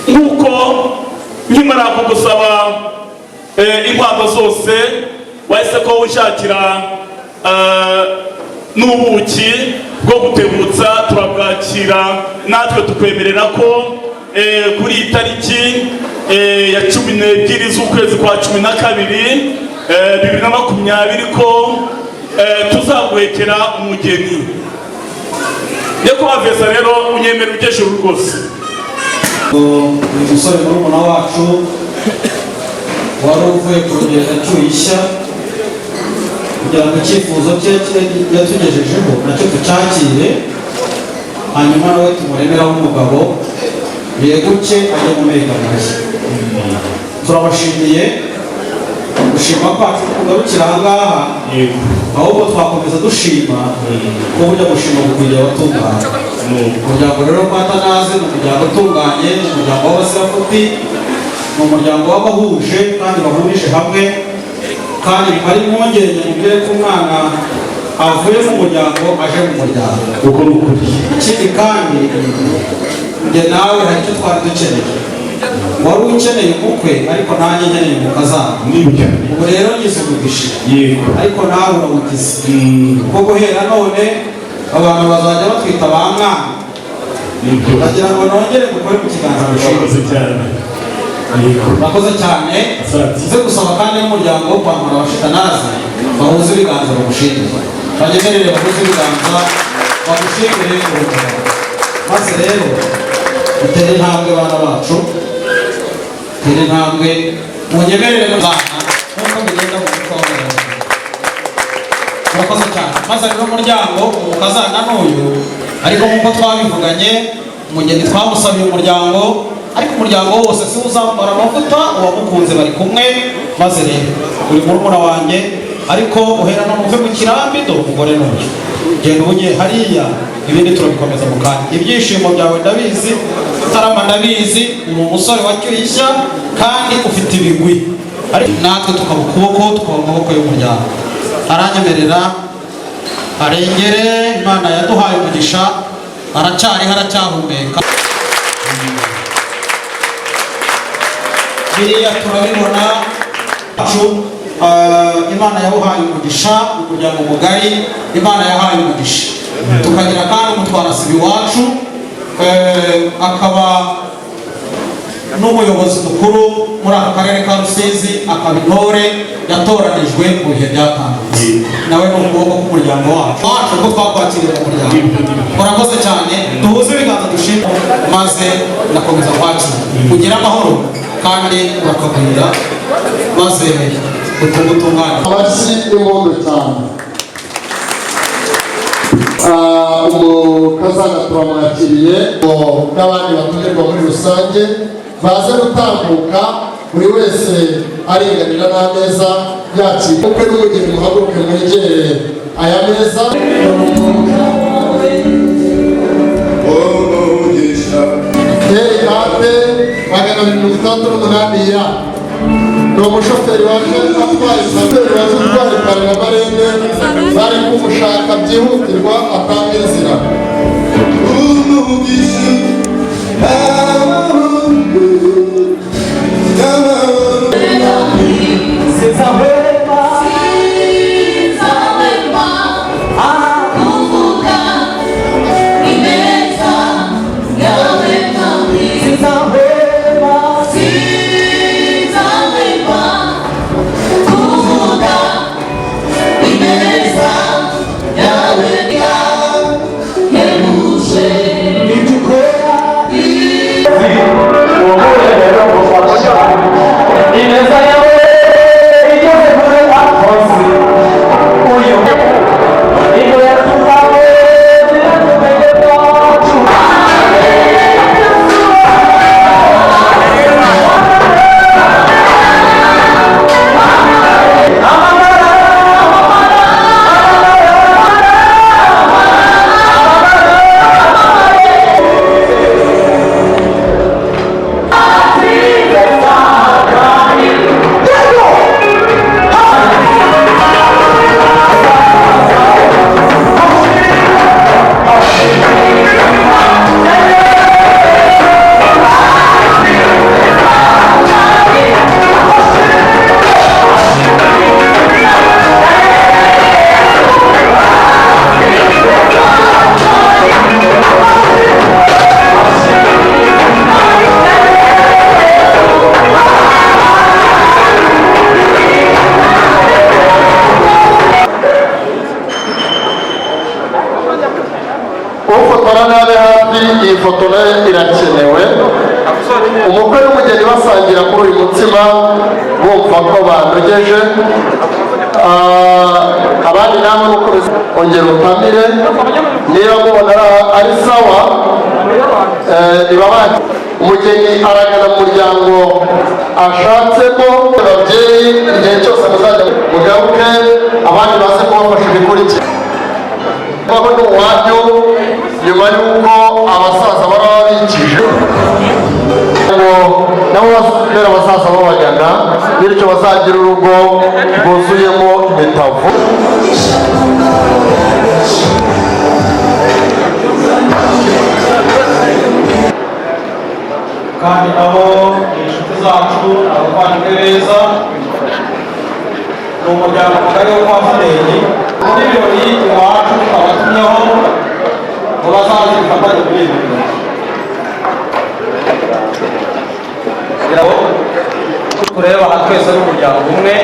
nk'uko nkimara kugusaba inkwano zose wahise ko ushakira n'ubuki bwo gutebutsa, turabwakira natwe tukwemerera ko kuri iyi tariki ya 12 z'ukwezi kwa 12 2020 ko tuzaguhekera umugeni. Nyakwahavesa rero unyemera ujyejuru rwose. Uyu musore murumuna wacu wari uvuye ku rugendo Cyuhishya kugira ngo icyifuzo cye yatugejejeho nacyo tucyakire, hanyuma nawe tumuremeraho umugabo yeguke ajye mu mega mashya. Turabashimiye, gushima kwacu kugarukira aha ngaha, ahubwo twakomeza dushima ko burya gushima gukwiriye abatunganye. Umuryango rero kwa Atanazi ni umuryango utunganye, ni umuryango w'abasirafuti, ni umuryango w'abahuje kandi bahurije hamwe, kandi ari impungenge mubwire ko umwana avuye mu muryango aje mu muryango. Ikindi kandi njye nawe hari icyo twari dukeneye, wari ukeneye umukwe ariko nanjye nkeneye umukazana. Ubu rero ngize umugisha, ariko nawe urawugize, kuko guhera none abantu bazajya batwita ba mwana. Ndagira ngo nongere gukore mu kiganza murakoze cyane. Nze gusaba kandi n'umuryango wo kwambara abashitanazi bahuze ibiganza bagushimire, banyemerere bahuze ibiganza bagushimire urugero, maze rero utere intambwe bana bacu, utere intambwe, munyemerere n'abana nk'uko bigenda mu muco w'abanyarwanda. Murakoze cyane. Maze rero umuryango umukazana n'uyu, ariko nk'uko twabivuganye, umugeni twamusabiye umuryango, ariko umuryango wose si uzambara amavuta, uwamukunze bari kumwe. Maze rero uri murumuna wanjye, ariko uhera no muve mu kirambi, dore umugore n'uyu, genda ubunye hariya, ibindi turabikomeza mu kanya. Ibyishimo byawe ndabizi, Tarama ndabizi, uri umusore wa Cyuhishya kandi ufite ibigwi, ariko natwe tukaba ukuboko, tukaba amaboko y'umuryango. Aranyemerera arengere, Imana yaduhaye umugisha, aracyariho aracyahumeka. Biriya turabibona Imana yawuhaye umugisha, umuryango mugari Imana yahaye umugisha. Tukagira kandi umutwarasibi wacu akaba n'umuyobozi mukuru muri aka karere ka Rusizi, akaba intore yatoranijwe mu bihe byatandukanye. Nawe ni ukuboko k'umuryango wacu ko twakwakiriye mu muryango. Murakoze cyane, duhuze ibiganza dushima maze nakomeza kwakira. Kugira amahoro kandi urakagwira maze utungutungane. Amashyi n'impundu cyane. Umukazana turamwakiriye n'abandi batumirwa muri rusange baze gutambuka, buri wese aringanira n'ameza yakira. Ukwe n'umugeni muhaguruke mwegere aya meza. Heri kate 268 ya ni umushoferi waje atwaye Parinamarende, bari kumushaka byihutirwa atanga inzira. Iyi foto nayo irakenewe. Umukwe n'umugeni basangira kuri uyu mutsima bumva ko banogeje. Abandi namwe mukomeze ongera utamire, niba mubona ari sawa nibabandi. Umugeni aragana mu muryango ashatsemo. Ababyeyi igihe cyose muzajya mugaruke, abandi baze kubafasha ibikurikira. Babo ni uwanyu nyuma y'uko abasaza baraba bikije nabo basubira abasaza babagana, bityo bazagira urugo rwuzuyemo imitavu. kandi nabo inshuti zacu, abavandimwe beza, ni umuryango mugari wo kwa Fadeli. Muri birori iwacu abatumyeho ngo bazaze gufatanya muri ibi birori. Kugira ngo turebe aha twese ari umuryango umwe,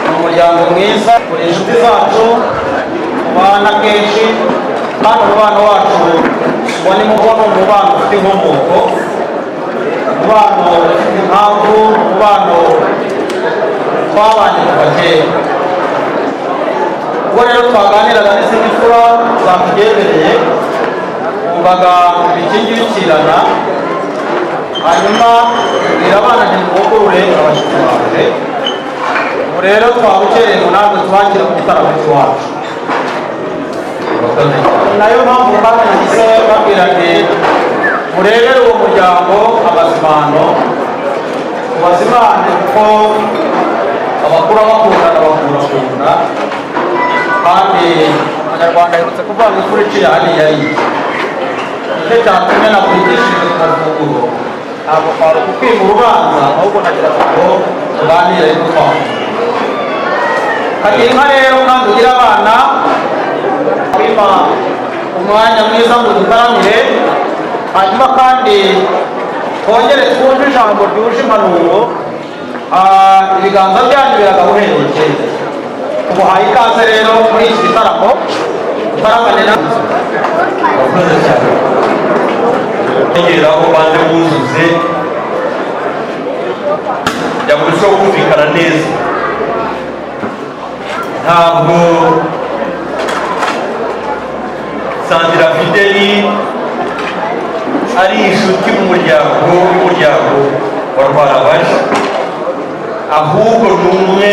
ni umuryango mwiza, turi inshuti zacu, tubana kenshi, kandi umubano wacu ubona imubona umubano ufite inkomoko, umubano ufite impamvu, umubano twabanye kuva kera. Ubwo rero twaganiraga n'izindi mfura zatugendereye, bumvaga ibikingi bikirana, hanyuma tubwira abana ntimuvugurure abashyitsi baje. Ubu rero twabukereye ngo natwe tubakira ku gitaramo cy'iwacu. Nayo mpamvu kandi nahise babwira nti murebere uwo muryango amazimano, ubazimane kuko abakura bakundana bakunda, kandi abanyarwanda aherutse kuvuga ngo kuri iciye hariya ari nicyo cyatumye nakurikishije ku mafunguro. Ntabwo kwari ukwima urubanza, ahubwo nagira ngo tuganire n'umwana kagira inka rero kandi ugira abana wima umwanya mwiza ngo dutaramire hanyuma kandi twongere twumve ijambo ryuje impanuro ibiganza byanyu biragabuhendekeye tuguhaye ikaze rero muri iki gitaramo tutaramane na wakoze cyane tegera aho banze buzuze yagurushaho kumvikana neza ntabwo Sandra Fideli ari inshuti mu muryango wa Rwarabaje ahubwo ni umwe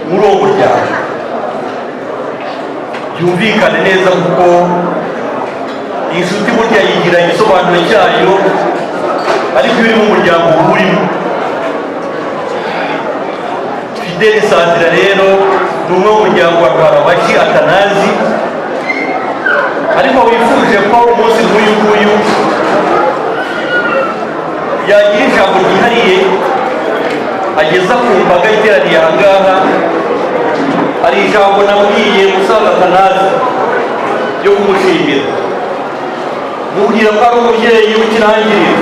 muri uwo muryango byumvikane neza kuko inshuti burya yigira igisobanuro cyayo ariko iyo uri mu muryango urimo Fideli Sandra rero ni umwe mu muryango wa Rwarabaje Atanazi ariko wifuje ko umunsi nk'uyu nguyu yagira ijambo ryihariye ageza ku mbaga iteraniye aha ngaha hari ijambo nabwiye musaza Atanazi ryo kumushimira mubwira ko ari umubyeyi w'ikirangirire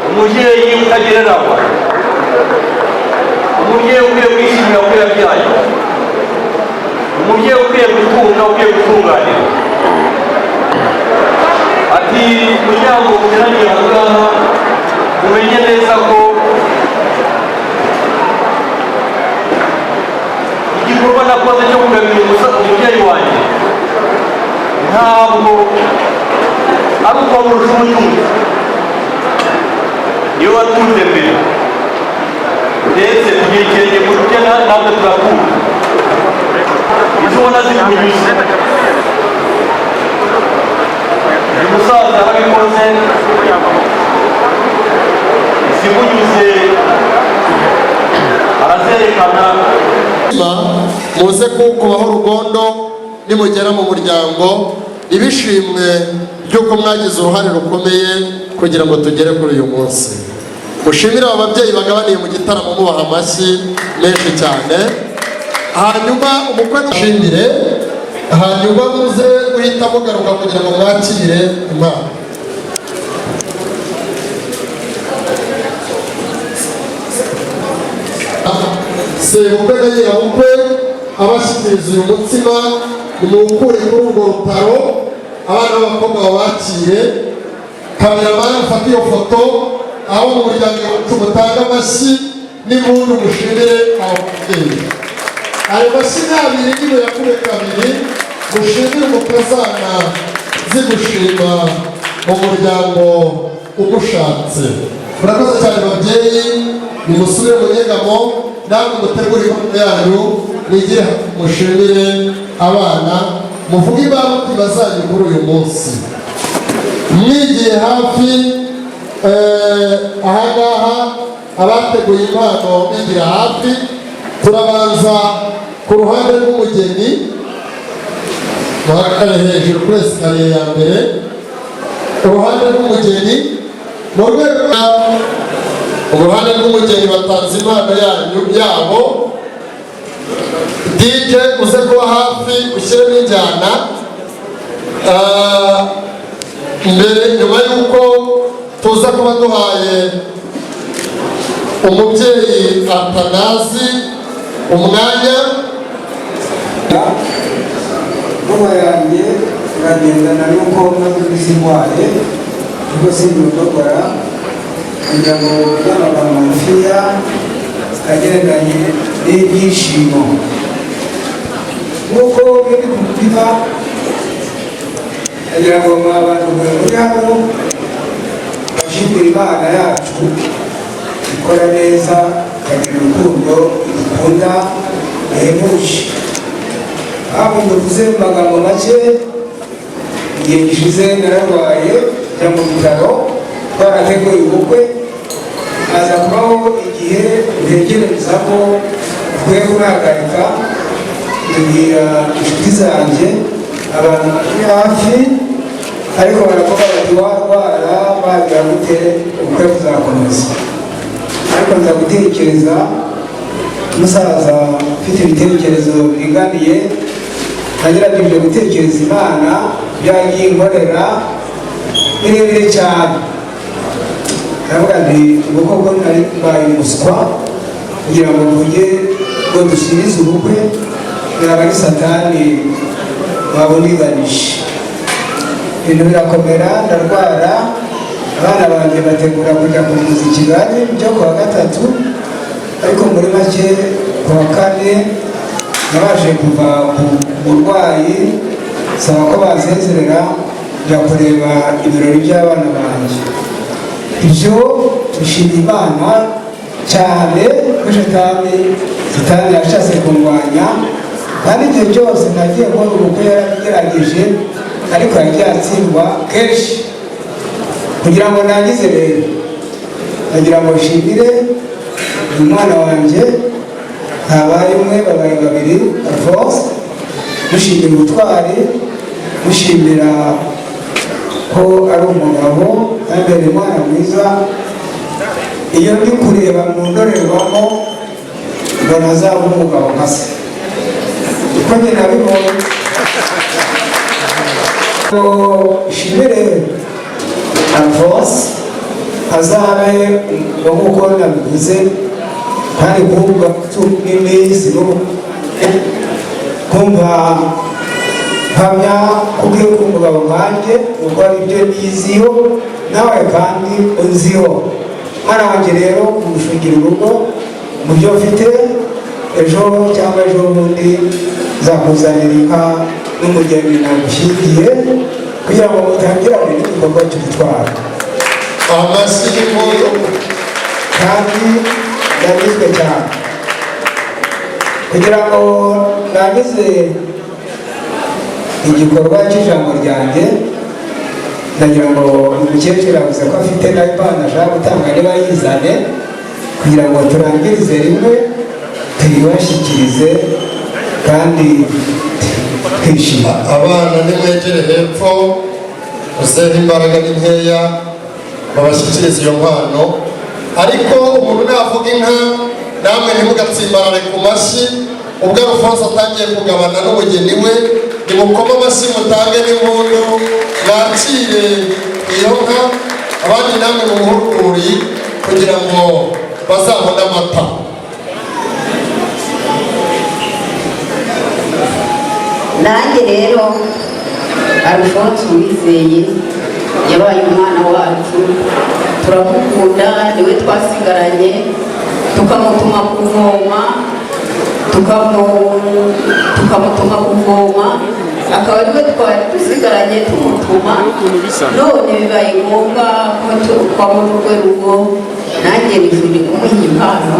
umubyeyi utagereranywa umubyeyi ukwiye kwishimira ko yabyaye umubyeyi ukwiye gutunga ukwiye gutunganira ati muryango uteraniye aha ngaha umenye neza ko igikorwa nakoze cyo kugabira umubyeyi wanjye ntabwo ari uko murusha umutunzi niyo watunze mbere ndetse tugira ikirenge mu rutya natwe turakunda izo ubona zikunyuze uyu musaza arabikoze zimunyuze arazerekana muze kukubaho urugondo nimugera mu muryango ibishimwe by'uko mwagize uruhare rukomeye kugira ngo tugere kuri uyu munsi mushimire aba babyeyi bagabaniye mu gitaramo mubaha amashyi menshi cyane hanyuma umukwe n'ushimire hanyuma muze guhita mugaruka kugira ngo mwakire impano sebukwe na nyirabukwe abashyikiriza uyu mutsima nimuwukure kuri urwo rutaro abana b'abakobwa babakire kameramani ufate iyo foto aho mu muryango wacu mutanga amashyi n'impundu mushimire ababyeyi ayo mashyi ni abiri niba yakure kabiri mushimire umukazana zigushima mu muryango ugushatse murakoze cyane babyeyi nimusubire mu nyegamo namwe mutegure impano yanyu mwigire mushimire abana muvuge ibamutima zanyu kuri uyu munsi mwigiye hafi ahangaha abateguye impano bigira hafi turabanza ku ruhande rw'umugeni muhagare hejuru kuri esikariye ya mbere uruhande rw'umugeni mu rwego uruhande rw'umugeni batanze impano yanyu yabo DJ uze kuba hafi ushyiremo injyana mbere nyuma y'uko tuza kuba duhaye umubyeyi Atanazi umwanya mama yanjye iragendana n'uko naguze indwaye ubwo sindodokora kugira ngo by'amagambo magufiya agereranye n'ibyishimo nk'uko biri ku mutima agira ngo abantu muri hano bashimire Imana yacu ikora neza ikagira urukundo idukunda ihebuje aho mvuze mu magambo make igihe gishize nararwaye njya mu bitaro twarateguye ubukwe haza kubaho igihe ntegereza ko ukwiye kunahagarika tubwira inshuti zanjye abantu bari hafi ariko baravuga bati warwara wagira gute ubukwe buzakomeza ariko nza gutekereza umusaza ufite ibitekerezo biringaniye, nagerageje gutekereza Imana byagiye inkorera birebire cyane. Ndavuga nti ubwo koko nari mbaye umuswa kugira ngo mvuge ngo dusubize ubukwe, yaba ari Satani wabuniganisha. Ibintu birakomera, ndarwara, abana banjye bategura kujya kuvuza i Kigali byo kuwa gatatu, ariko muri make kuwa kane nabashe kuva ku burwayi, saba ko basezerera njya kureba ibirori by'abana banjye. Ibyo bishimira Imana cyane ko Satani yashatse kurwanya, kandi igihe cyose nagiye mbona ubukwe yarabigerageje, ariko yagiye atsindwa kenshi. Kugira ngo nangize rero, nagira ngo nshimire umwana wanjye, habaye umwe babaye babiri, Alphonse, mushimira ubutwari, mushimira ko ari umugabo kandi ari umwana mwiza. Iyo ndi kureba mu ndorerwamo mbona azaba umugabo nka se, uko njye nabibonye. Nshimire Alphonse azabe nk'uko nabivuze, kandi kumva n'iminsi kumva mpamya kubwiye ko umugabo wanjye ukora ibyo niziho nawe kandi unziho. Mwana wanjye rero kumushingira urugo mu byo mfite, ejo cyangwa ejo bundi nzakuzanira inka n'umugeni nagushyingiye kugira ngo mutangirane n'igikorwa cy'ubutwari. Amashyi y'impundu. Kandi ndagizwe cyane kugira ngo nagize igikorwa cy'ijambo ryanjye. Ndagira ngo umukecuru avuze ko afite na impano ashaka gutanga niba yizane, kugira ngo turangirize rimwe tuyibashyikirize kandi twishima. Abana nimwegere hepfo, muzehe imbaraga ni nkeya, babashyikirize iyo mpano. Ariko umuntu navuga inka, namwe ntimugatsimbarare ku mashyi. Ubwo Alphonse atangiye kugabana n'umugeni we, nimukoma amashyi mutange n'impundu, mwakire iyo nka, abandi namwe mumuhururi kugira ngo bazabone amata. Nanjye rero Alphonse Uwizeye yabaye umwana wacu, turamukunda, niwe twasigaranye, tukamutuma kuvoma, tukamutuma kuvoma, akaba ariwe twari dusigaranye tumutuma. None bibaye ngombwa ko twabona urwe rugo, nanjye nifuje kumuha impano,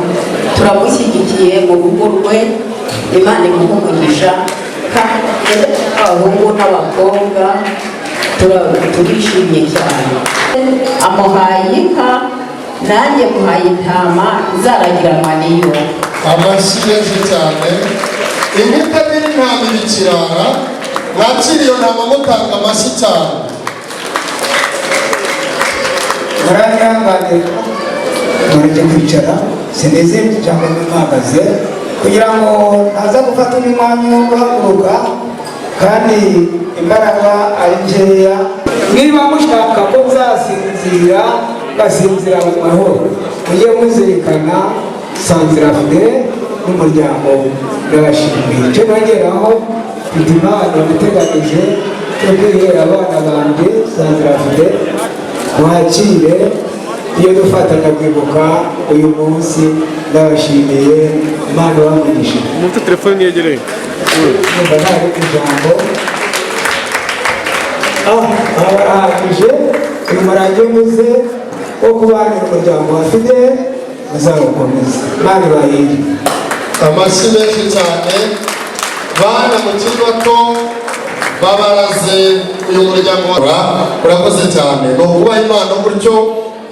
turamushyigikiye mu rugo rwe, Imana imuhe umugisha. Kandi abahungu n'abakobwa turishimye cyane. Amuhaye inka, nanjye muhaye intama izaragiranwa n'iyo. Amashyi menshi cyane. Inka itagira intama iba ikirara, mwakira iyo ntama mutanga amashyi cyane. Muranyangane mureke kwicara, sineze cyangwa mpagaze kugira ngo ntaza gufata umwanya wo guhaguruka, kandi imbaraga ari nkeya. Niba mushaka ko muzasinzira, basinzira mu mahoro, mujye muzirikana Sanzirafide n'umuryango ndabashimiye. Icyo nongeraho, mfite impano nateganije cyo kwihera abana banjye Sanzirafide, mwakire iyo dufatanya kwibuka uyu munsi. Ndabashimiye, Imana ibamugishe. Umuntu telefone yegereye numva nari ijambo barahagije. Uyu murange muze wo kubanira umuryango wa Fidele bazawukomeza. Imana ibahire. Amashyi menshi cyane. Bana mukiri bato babaraze uyu muryango urakoze cyane. Ni ukubaha Imana gutyo.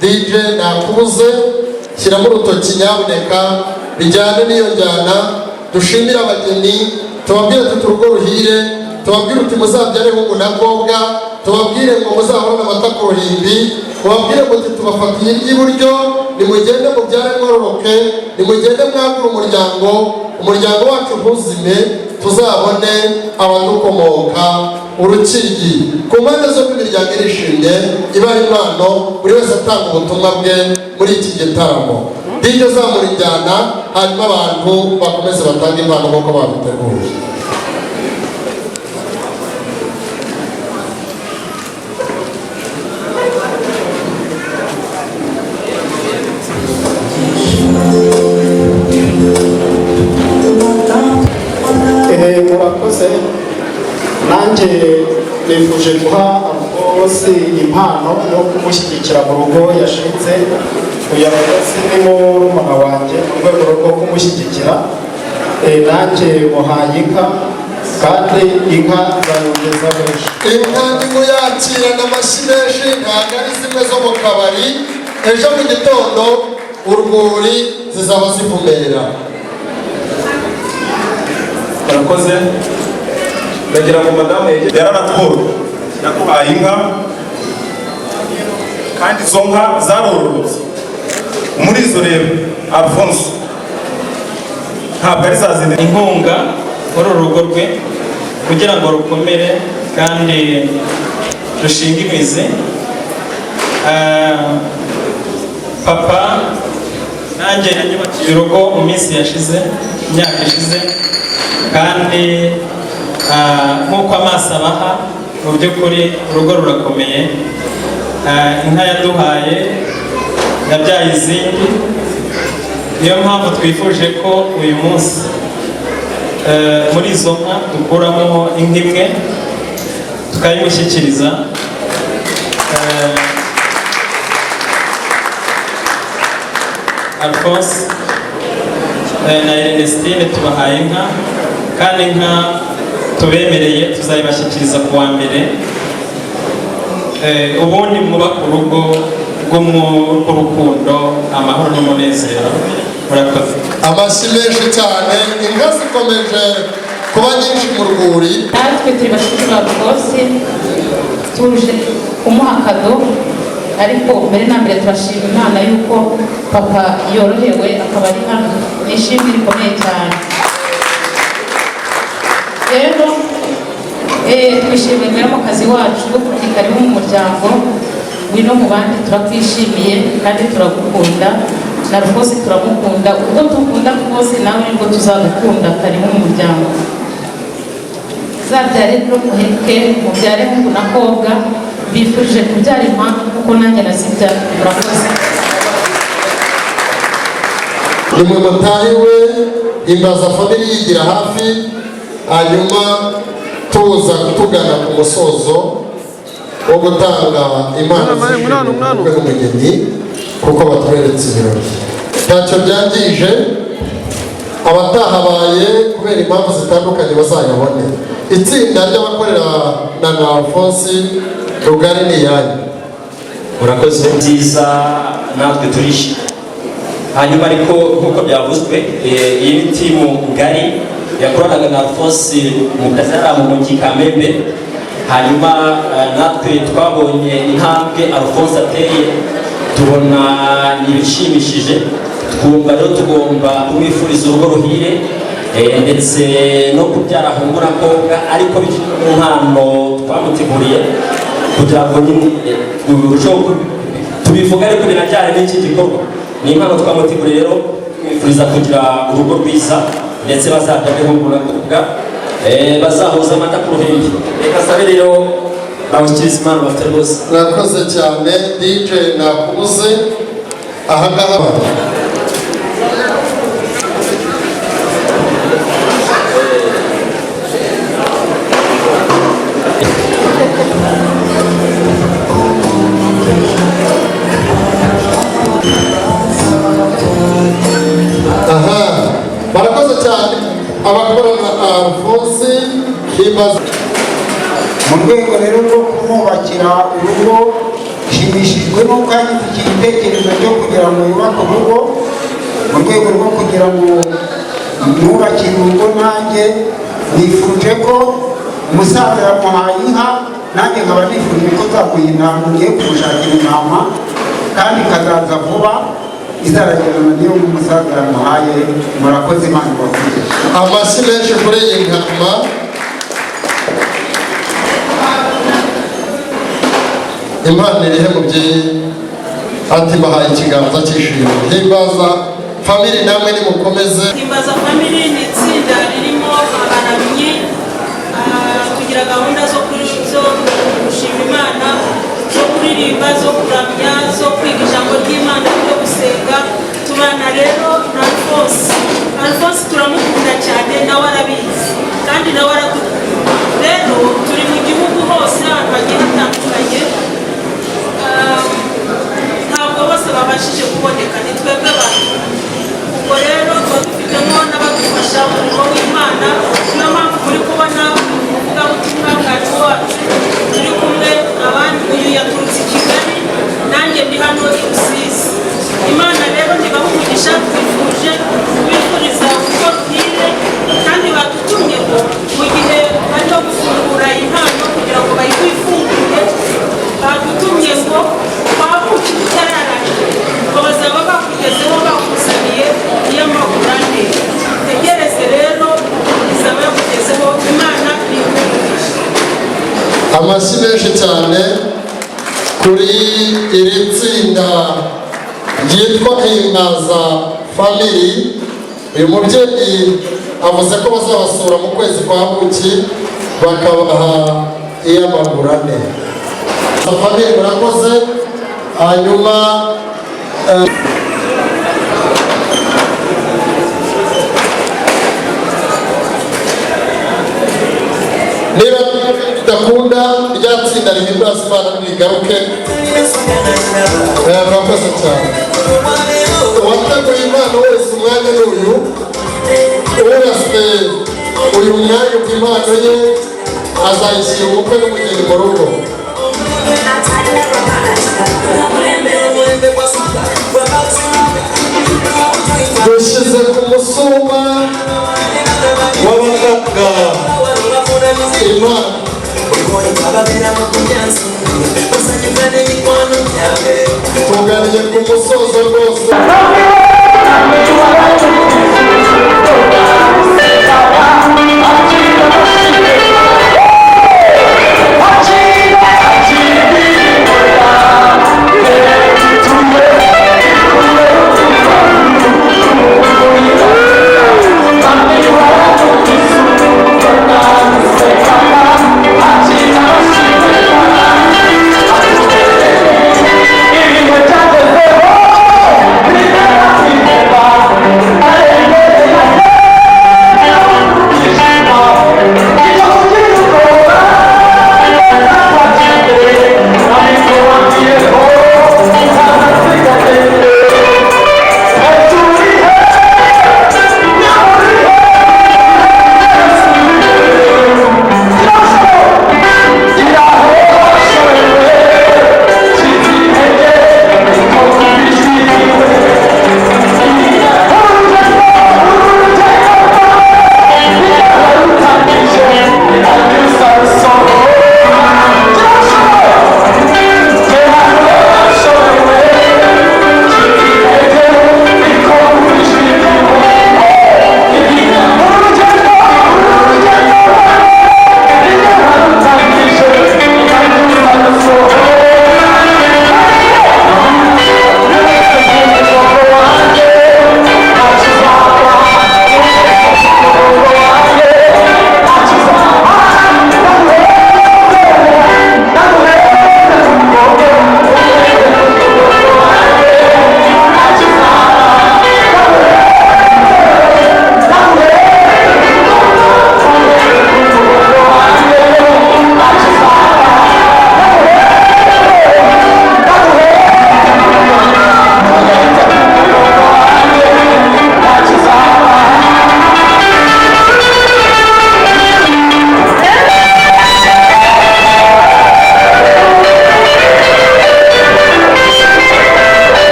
DJ nakubuze, shyiramo urutoki nyabuneka bijyane n'iyo njyana. Dushimire abageni, tubabwire tuti urugo ruhire, tubabwire uti muzabyare hungu na kobwa, tubabwire ngo muzahorane amata ku ruhimbi, tubabwire ngo tubafatiye iry'iburyo nimugende mubyare mwororoke, nimugende mwagure umuryango wacu ntuzime, tuzabone abadukomoka urukiryi. Ku mpande zombi imiryango irishimye, ibaha impano, buri wese atanga ubutumwa bwe muri iki gitaramo. DJ zamura injyana, hanyuma abantu bakomeze batange impano nk'uko babiteguye. Murakoze, nanjye nifuje guha bose impano yo kumushyigikira mu rugo yashinze. Uyu mukozi ni murumuna wanjye mu rwego rwo kumushyigikira, nanjye muhaye inka kandi inka zayongeza benshi. Inka nimuyakirana amashyi menshi, ntabwo ari zimwe zo mu kabari. Ejo mu gitondo urwuri zizaba zivumera. Murakoze, ndagira ngo madamu yaranatworo yakubaye inka kandi izo nka zarororotse. Muri izo rero Alphonse ntabwo ari zazindi inkunga muri uru rugo rwe kugira ngo rukomere kandi rushinge imizi. Papa nanjye yanyubakiye urugo mu minsi yashize, imyaka ishize, kandi nk'uko amaso abaha mu by'ukuri urugo rurakomeye. Inka yaduhaye yabyaye izindi, niyo mpamvu twifuje ko uyu munsi muri izo nka dukuramo inka imwe tukayimushyikiriza. Alphonse na Ernestine tubahaye inka, kandi inka tubemereye tuzayibashyikiriza ku wa mbere. Ubundi mwubaka urugo rw'urukundo, amahoro n'umunezero. Murakoze. Amashyi menshi cyane. Inka zikomeje kuba nyinshi mu rwuri. Natwe turi bashiki ba rwose tuje kumuha kado, ariko mbere na mbere turashima Imana yuko papa yorohewe akaba ari hano. Ni ishimwe rikomeye cyane. Rero twishimiye mu kazi wacu karibu mu muryango wino mu bandi, turakwishimiye kandi turagukunda, na rwose turamukunda. Ubwo dukunda rwose nawe nibwo tuzagukunda. Karibu mu muryango, zabyare no muheke mubyare hungu na kobwa, bifurije kubyara impamvu kuko nanjye nazibya. Murakoze. Nimwe mutahiwe imbaza family yigira hafi, hanyuma tuza kutugana ku musozo wo gutanga impano z'umugeni kuko batweretse ibirori. Ntacyo byangije, abatahabaye kubera impamvu zitandukanye bazayabone. Itsinda ry'abakorera na Alphonse Rugari ni yanyu. Murakoze nziza, natwe turishimye. Hanyuma ariko nk'uko byavuzwe, iyi ni timu ngari yakoranaga na Alphonse mu kazi yari mu mujyi Kamembe. Hanyuma natwe twabonye intambwe Alphonse ateye, tubona ibishimishije, twumva rero tugomba kumwifuriza urugo ruhire, ndetse no kubyara hungu na kobwa, ariko impano twamuteguriye kugira ngo tubivuga, ariko binajyane n'iki gikorwa. Ni impano twamuteguriye rero kumwifuriza kugira urugo rwiza, ndetse bazabyare hungu na kobwa, bazahuza amata ku ruhimbi. Reka sabe rero abakiriza impano bafite rwose. Murakoze cyane. DJ nakubuze ahangaha. Barakoze cyane abakorana na Alphonse Kibazo. Mu rwego rero rwo kumwubakira urugo, nshimishijwe n'uko yagize iki gitekerezo cyo kugira ngo yubake urugo. Mu rwego rwo kugira ngo mwubakire urugo, nanjye nifuje ko umusaza yamuhaye inka, nanjye nkaba nifuje ko zaguye intama, ngiye kumushakira intama kandi ikazaza vuba. izaragirana niyo umusaza yamuhaye. Murakoze, Imana ibavuge. Amashyi menshi kuri iyi nkama. Imana irihe mubyeyi ati bahaye ikiganza cy'ishimwe. Himbaza family namwe nimukomeze. Himbaza family ni itsinda ririmo abaramyi kugira gahunda zo gushima Imana, zo kuririmba, zo kuramya, zo kwiga ijambo ry'Imana no gusenga. Tubana rero na Alphonse turamukunda cyane, nawe arabizi kandi nawe aradukunda. Rero turi mu gihugu hose ahantu hagiye hatandukanye, ntabwo bose babashije kuboneka, ni twebwe abantu. Ubwo rero tuba dufitemo n'abadufasha umurimo w'Imana, niyo mpamvu muri kubona ubuvugabutumwa bwacu wacu turi kumwe. Abandi uyu yaturutse i Kigali, nanjye ndi hano i Rusizi. Imana rero nibaha umugisha, twifuje kubifuriza uko bwire, kandi badutumyeho mu gihe barimo gufungura impano kugira ngo bayifungure. Badutumye ngo wabuke utararanye, ngo bazaba bakugezeho bakuzaniye iyo magurane. Tegereze rero izaba yakugezeho. Imana ikugisha. Amashyi menshi cyane kuri iri tsinda ryitwa Himbaza Family. Uyu mubyeyi avuze ko bazabasura mu kwezi kwa buki bakabaha iy'amagurane. Family murakoze. Hanyuma niba bidakunda rya tsinda rihimbaza Imana ntigaruke. Murakoze cyane. Uwateguye Imana wese umwanya n'uyu uraswe uyu mwanya impano ye azayishyira umukwe n'umugeni mu rugo. Dushyize ku musuma w'abaganga Imana.